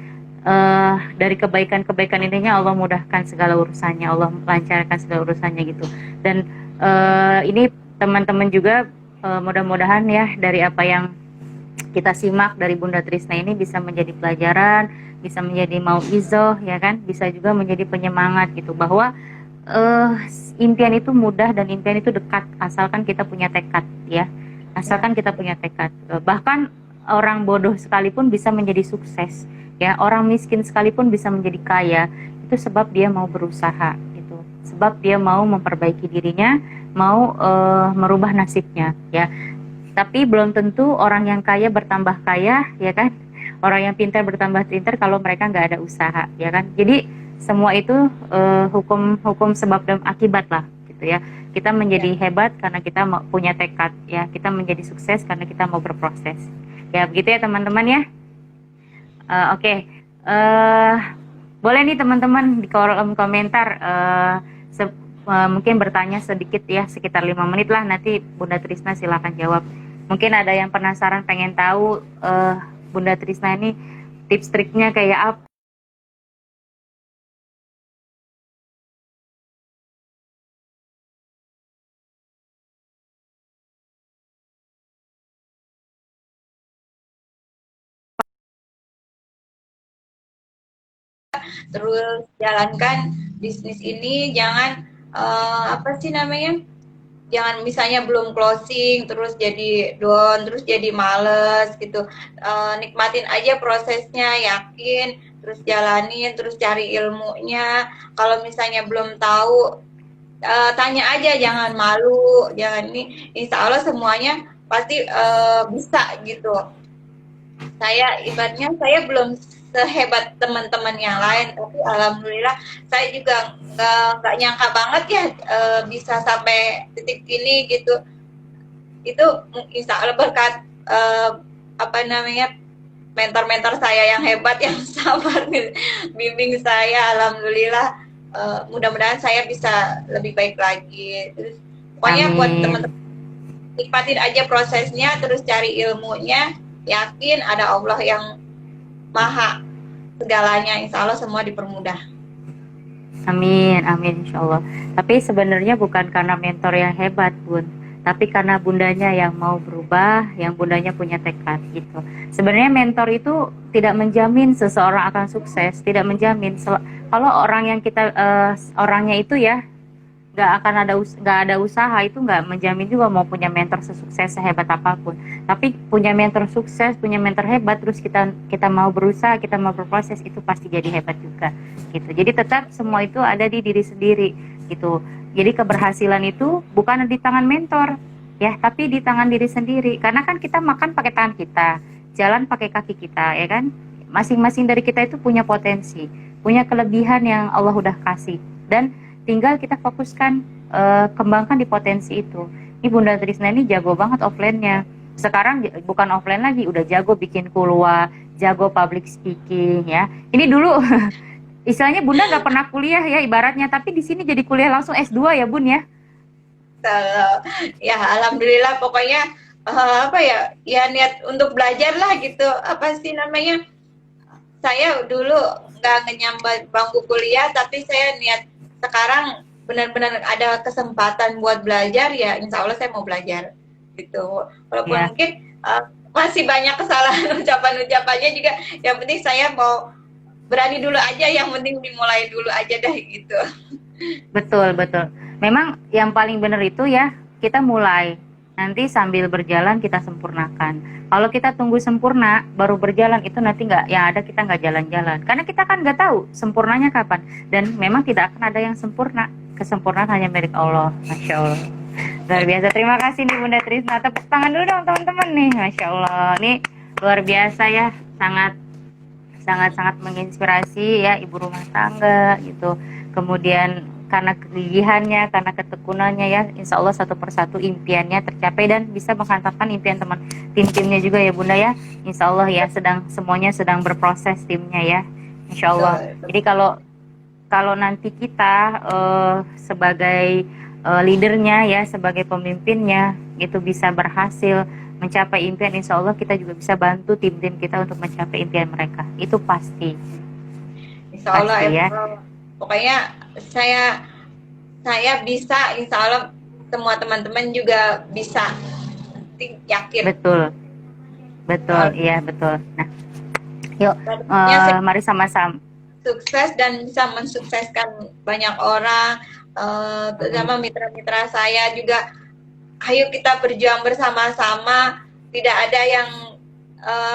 dari kebaikan-kebaikan ininya Allah mudahkan segala urusannya, Allah lancarkan segala urusannya gitu. Dan ini teman-teman juga mudah-mudahan ya dari apa yang kita simak dari Bunda Trisna ini bisa menjadi pelajaran, bisa menjadi mauizoh ya kan, bisa juga menjadi penyemangat gitu bahwa eh, impian itu mudah dan impian itu dekat asalkan kita punya tekad ya. Ya, Asalkan kita punya tekad. Bahkan orang bodoh sekalipun bisa menjadi sukses ya, orang miskin sekalipun bisa menjadi kaya. Itu sebab dia mau berusaha gitu. Sebab dia mau memperbaiki dirinya, mau merubah nasibnya ya. Tapi belum tentu orang yang kaya bertambah kaya, ya kan? Orang yang pintar bertambah pintar kalau mereka nggak ada usaha, ya kan? Jadi semua itu hukum sebab dan akibat lah, gitu ya. Kita menjadi ya. hebat karena kita mau punya tekad, ya. Kita menjadi sukses karena kita mau berproses. Ya begitu ya teman-teman ya. Oke. Eh, Boleh nih teman-teman di kolom komentar mungkin bertanya sedikit ya, sekitar 5 menit lah, nanti Bunda Trisna silakan jawab. Mungkin ada yang penasaran pengen tahu Bunda Trisna ini tips triknya kayak apa. Terus jalankan bisnis ini, jangan apa sih namanya? Jangan misalnya belum closing terus jadi down, terus jadi males gitu. Nikmatin aja prosesnya, yakin, terus jalanin, terus cari ilmunya. Kalau misalnya belum tahu, tanya aja, jangan malu, jangan ini. Insya Allah semuanya pasti bisa gitu. Saya ibaratnya saya belum sehebat teman-teman yang lain, tapi alhamdulillah saya juga nggak nyangka banget ya bisa sampai titik ini gitu. Itu insya Allah berkat apa namanya, mentor-mentor saya yang hebat, yang sabar bimbing saya, alhamdulillah. Mudah-mudahan saya bisa lebih baik lagi. Terus pokoknya buat Amin. teman-teman, nikmatin aja prosesnya, terus cari ilmunya, yakin ada Allah yang maha segalanya, insya Allah semua dipermudah. Amin, amin insya Allah. Tapi sebenarnya bukan karena mentor yang hebat, Bun. Tapi karena bundanya yang mau berubah, yang bundanya punya tekad gitu. Sebenarnya mentor itu tidak menjamin seseorang akan sukses, tidak menjamin. Kalau orang yang kita orangnya itu ya nggak ada usaha, itu nggak menjamin juga mau punya mentor sesukses sehebat apapun. Tapi punya mentor sukses, punya mentor hebat, terus kita kita mau berusaha, kita mau berproses, itu pasti jadi hebat juga gitu. Jadi tetap semua itu ada di diri sendiri gitu. Jadi keberhasilan itu bukan di tangan mentor ya, tapi di tangan diri sendiri. Karena kan kita makan pakai tangan kita, jalan pakai kaki kita, ya kan? Masing-masing dari kita itu punya potensi, punya kelebihan yang Allah udah kasih, dan tinggal kita fokuskan, kembangkan di potensi itu. Ini Bunda Trisna ini jago banget offline-nya. Sekarang bukan offline lagi, udah jago bikin kulwa, jago public speaking ya. Ini dulu istilahnya Bunda nggak pernah kuliah ya ibaratnya, tapi di sini jadi kuliah langsung S2 ya Bun ya. Kalau ya alhamdulillah pokoknya apa ya, ya niat untuk belajar lah gitu. Apa sih namanya? Saya dulu nggak nyambat bangku kuliah, tapi saya niat sekarang benar-benar ada kesempatan buat belajar, ya insya Allah saya mau belajar gitu. Walaupun Ya, mungkin masih banyak kesalahan ucapan-ucapannya juga, yang penting saya mau berani dulu aja, yang penting dimulai dulu aja deh gitu. betul, betul. Memang yang paling benar itu ya, kita mulai. Nanti sambil berjalan kita sempurnakan. Kalau kita tunggu sempurna, baru berjalan itu nanti nggak, yang ada kita nggak jalan-jalan. Karena kita kan nggak tahu sempurnanya kapan. Dan memang tidak akan ada yang sempurna. Kesempurnaan hanya milik Allah. Masya Allah. Luar biasa. Terima kasih nih Bunda Trisna. Tepuk tangan dulu dong teman-teman nih. Masya Allah. Ini luar biasa ya. Sangat menginspirasi ya ibu rumah tangga gitu. Kemudian karena kegigihannya, karena ketekunannya ya, insya Allah satu persatu impiannya tercapai dan bisa menghantarkan impian teman tim-timnya juga ya Bunda ya. Insya Allah ya, semuanya sedang berproses timnya ya. Insya Allah. Jadi kalau kalau nanti kita sebagai leadernya ya, sebagai pemimpinnya itu bisa berhasil mencapai impian, insya Allah kita juga bisa bantu tim-tim kita untuk mencapai impian mereka. Itu pasti, Insya Allah pasti ya. pokoknya saya bisa, insya Allah semua teman-teman juga bisa, yakin. Betul, betul, iya betul. Nah, yuk, mari sama-sama. Sukses dan bisa mensukseskan banyak orang, terutama mitra-mitra saya juga. Ayo kita berjuang bersama-sama, tidak ada yang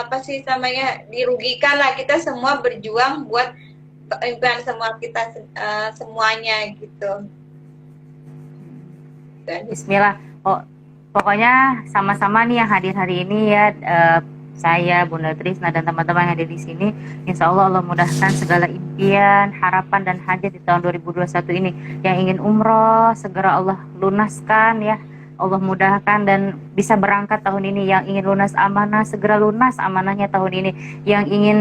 apa sih namanya dirugikan lah, kita semua berjuang buat impian semua kita semuanya gitu. Bismillah. Pokoknya sama-sama nih yang hadir hari ini ya, saya Bunda Trisna dan teman-teman yang hadir di sini, insya Allah Allah mudahkan segala impian, harapan dan hajat di tahun 2021 ini. Yang ingin umroh segera Allah lunaskan ya, Allah mudahkan dan bisa berangkat tahun ini. Yang ingin lunas amanah segera lunas amanahnya tahun ini. Yang ingin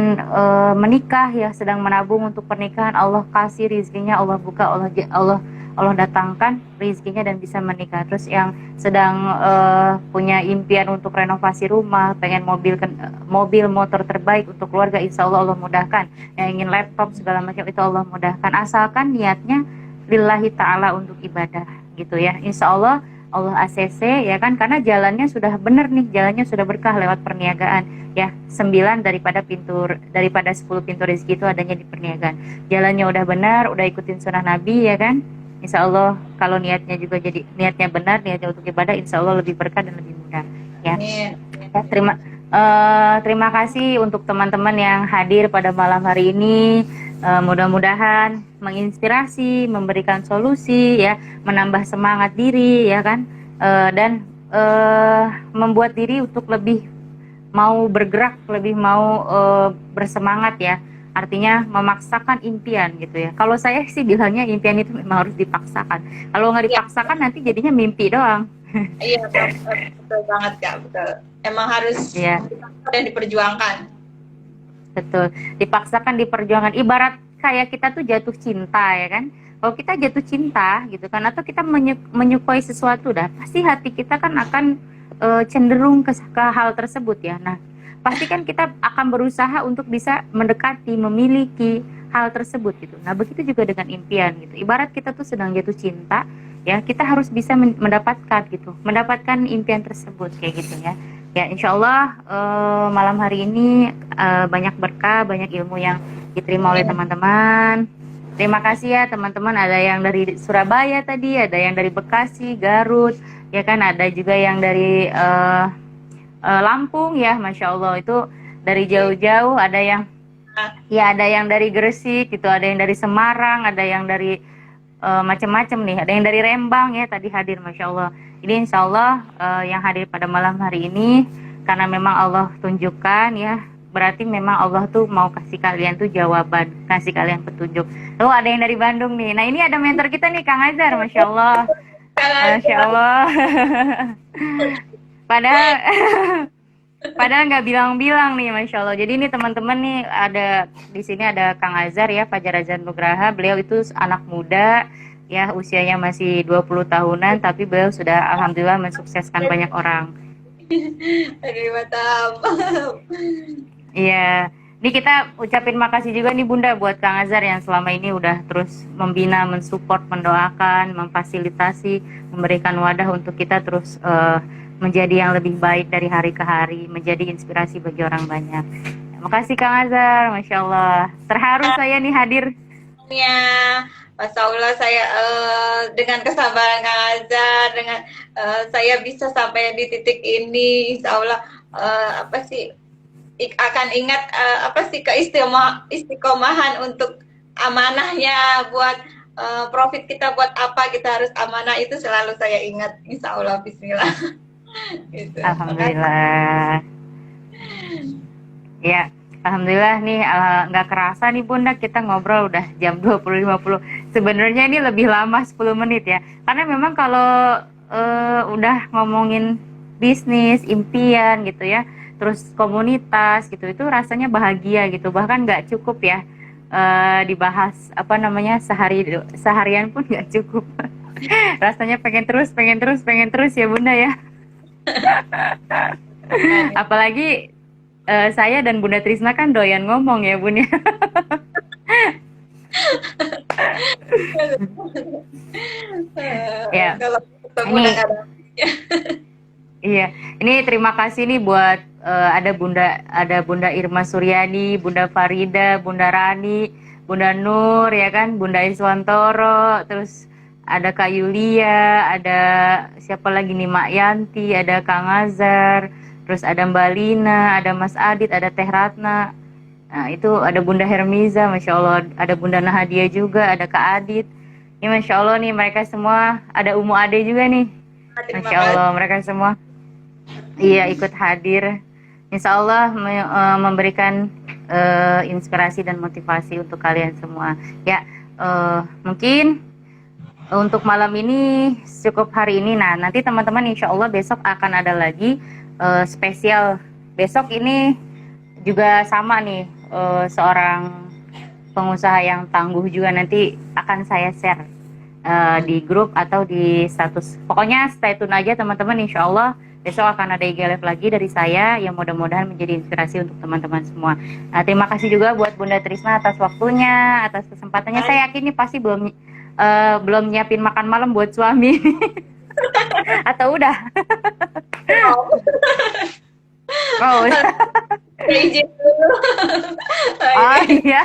menikah ya, sedang menabung untuk pernikahan, Allah kasih rezekinya, Allah buka, Allah datangkan rezekinya dan bisa menikah. Terus yang sedang punya impian untuk renovasi rumah, pengen mobil motor terbaik untuk keluarga, insya Allah Allah mudahkan. Yang ingin laptop segala macam itu Allah mudahkan, asalkan niatnya lillahi ta'ala untuk ibadah gitu ya. Insya Allah Allah ACC ya kan, karena jalannya sudah benar nih, jalannya sudah berkah lewat perniagaan ya. 9 daripada 10 pintu rezeki itu adanya di perniagaan. Jalannya udah benar, udah ikutin sunnah Nabi ya kan. Insya Allah kalau niatnya juga jadi niatnya benar, niatnya untuk ibadah, insya Allah lebih berkah dan lebih mudah ya. Ya, terima kasih untuk teman-teman yang hadir pada malam hari ini. Mudah-mudahan menginspirasi, memberikan solusi ya, menambah semangat diri ya kan, dan membuat diri untuk lebih mau bergerak, lebih mau bersemangat ya. Artinya memaksakan impian gitu ya. Kalau saya sih bilangnya impian itu memang harus dipaksakan. Kalau nggak dipaksakan nanti jadinya mimpi doang. Iya, betul banget Kak, betul. Emang harus dan diperjuangkan. Betul, dipaksakan, diperjuangkan. Ibarat kayak kita tuh jatuh cinta ya kan. Kalau kita jatuh cinta gitu kan, atau kita menyukai sesuatu, dah pasti hati kita kan akan cenderung ke hal tersebut ya. Nah, pasti kan kita akan berusaha untuk bisa mendekati, memiliki hal tersebut gitu. Nah, begitu juga dengan impian gitu. Ibarat kita tuh sedang jatuh cinta, ya kita harus bisa mendapatkan impian tersebut kayak gitu ya. Ya, insya Allah malam hari ini banyak berkah, banyak ilmu yang diterima oleh teman-teman. Terima kasih ya teman-teman. Ada yang dari Surabaya tadi, ada yang dari Bekasi, Garut, ya kan, ada juga yang dari Lampung ya, masya Allah, itu dari jauh-jauh. Ada yang dari Gresik gitu, ada yang dari Semarang, ada yang dari macam-macam nih, ada yang dari Rembang ya tadi hadir, masya Allah. Ini insya Allah yang hadir pada malam hari ini karena memang Allah tunjukkan ya, berarti memang Allah tuh mau kasih kalian tuh jawaban, kasih kalian petunjuk. Tuh ada yang dari Bandung nih. Nah ini ada mentor kita nih, Kang Azhar, masya Allah, masya Allah. Padahal Padahal nggak bilang-bilang nih, Masya Allah. Jadi ini teman-teman nih ada di sini ada Kang Azhar ya, Fajar Azhar Nugraha. Beliau itu anak muda ya, usianya masih 20 tahunan, tapi beliau sudah alhamdulillah mensukseskan banyak orang. Terima tahu. Iya, ini kita ucapin makasih juga nih Bunda buat Kang Azhar yang selama ini udah terus membina, mensupport, mendoakan, memfasilitasi, memberikan wadah untuk kita terus menjadi yang lebih baik dari hari ke hari, menjadi inspirasi bagi orang banyak. Makasih Kang Azhar, Masya Allah. Terharu saya nih hadir. Ya, Masya Allah saya dengan kesabaran Kang Azhar, dengan saya bisa sampai di titik ini, Insya Allah apa sih akan ingat apa sih istiqomahan untuk amanahnya buat profit kita buat apa kita harus amanah itu selalu saya ingat Insya Allah Bismillah gitu. Alhamdulillah. Ya, alhamdulillah nih nggak kerasa nih Bunda kita ngobrol udah jam 20.50. Sebenarnya ini lebih lama 10 menit ya. Karena memang kalau udah ngomongin bisnis, impian gitu ya, terus komunitas gitu itu rasanya bahagia gitu. Bahkan nggak cukup ya dibahas apa namanya seharian pun nggak cukup. Rasanya pengen terus ya Bunda ya. Apalagi saya dan Bunda Trisna kan doyan ngomong ya Bun ya. Ya, Kalau ketemu ini dengan iya, ini terima kasih nih buat ada Bunda Irma Suryani, Bunda Farida, Bunda Rani, Bunda Nur ya kan, Bunda Iswantoro, terus ada Kak Yulia, ada siapa lagi nih Mak Yanti, ada Kang Azhar, terus ada Mbak Lina, ada Mas Adit, ada Teh Ratna. Nah, itu ada Bunda Hermiza, Masya Allah, ada Bunda Nahadia juga, ada Kak Adit. Ini Masya Allah nih mereka semua, ada Umu Ade juga nih. terima Masya kasih. Allah mereka semua iya ikut hadir. Insya Allah memberikan inspirasi dan motivasi untuk kalian semua. Ya, mungkin untuk malam ini cukup hari ini. Nah, nanti teman-teman insya Allah besok akan ada lagi spesial. Besok ini juga sama nih, seorang pengusaha yang tangguh juga nanti akan saya share di grup atau di status. Pokoknya stay tune aja teman-teman, insya Allah besok akan ada IG Live lagi dari saya yang mudah-mudahan menjadi inspirasi untuk teman-teman semua. Nah, terima kasih juga buat Bunda Trisna atas waktunya, atas kesempatannya. Saya yakin ini pasti belum nyiapin makan malam buat suami. Atau udah? Oh, Izin dulu. oh iya.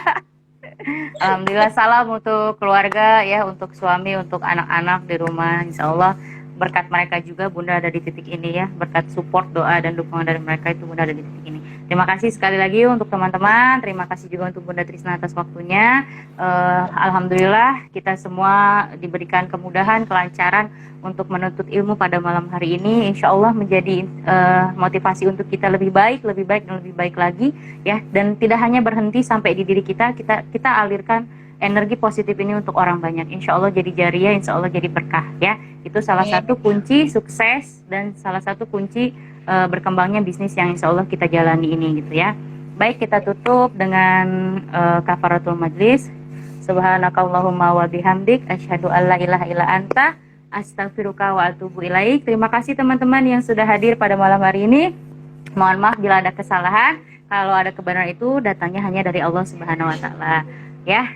Alhamdulillah salam untuk keluarga ya, untuk suami, untuk anak-anak di rumah. Insya Allah berkat mereka juga Bunda ada di titik ini ya. Berkat support, doa, dan dukungan dari mereka itu Bunda ada di titik ini. Terima kasih sekali lagi untuk teman-teman. Terima kasih juga untuk Bunda Trisna atas waktunya. Alhamdulillah kita semua diberikan kemudahan, kelancaran untuk menuntut ilmu pada malam hari ini. Insya Allah menjadi motivasi untuk kita lebih baik dan lebih baik lagi ya. Dan tidak hanya berhenti sampai di diri kita, kita alirkan energi positif ini untuk orang banyak. Insya Allah jadi jariah, insya Allah jadi berkah ya. Itu salah satu kunci sukses dan salah satu kunci berkembangnya bisnis yang insya Allah kita jalani ini gitu ya. Baik, kita tutup dengan kafaratul majlis. Subhanakallahumma wa bihamdik asyhadu alla ilaha illa anta astaghfiruka wa atubu ilaik. Terima kasih teman-teman yang sudah hadir pada malam hari ini. Mohon maaf bila ada kesalahan. Kalau ada kebenaran itu datangnya hanya dari Allah Subhanahu wa taala. Ya.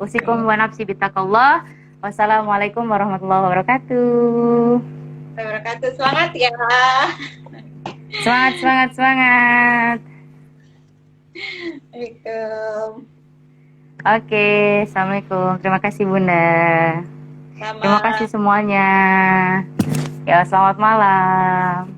Usikum wa nafsi bitaqallah. Wassalamualaikum warahmatullahi wabarakatuh. Wabarakatuh. Semangat ya. Semangat. Assalamualaikum. Oke, assalamualaikum. Terima kasih Bunda. Sama. Terima kasih semuanya. Ya, selamat malam.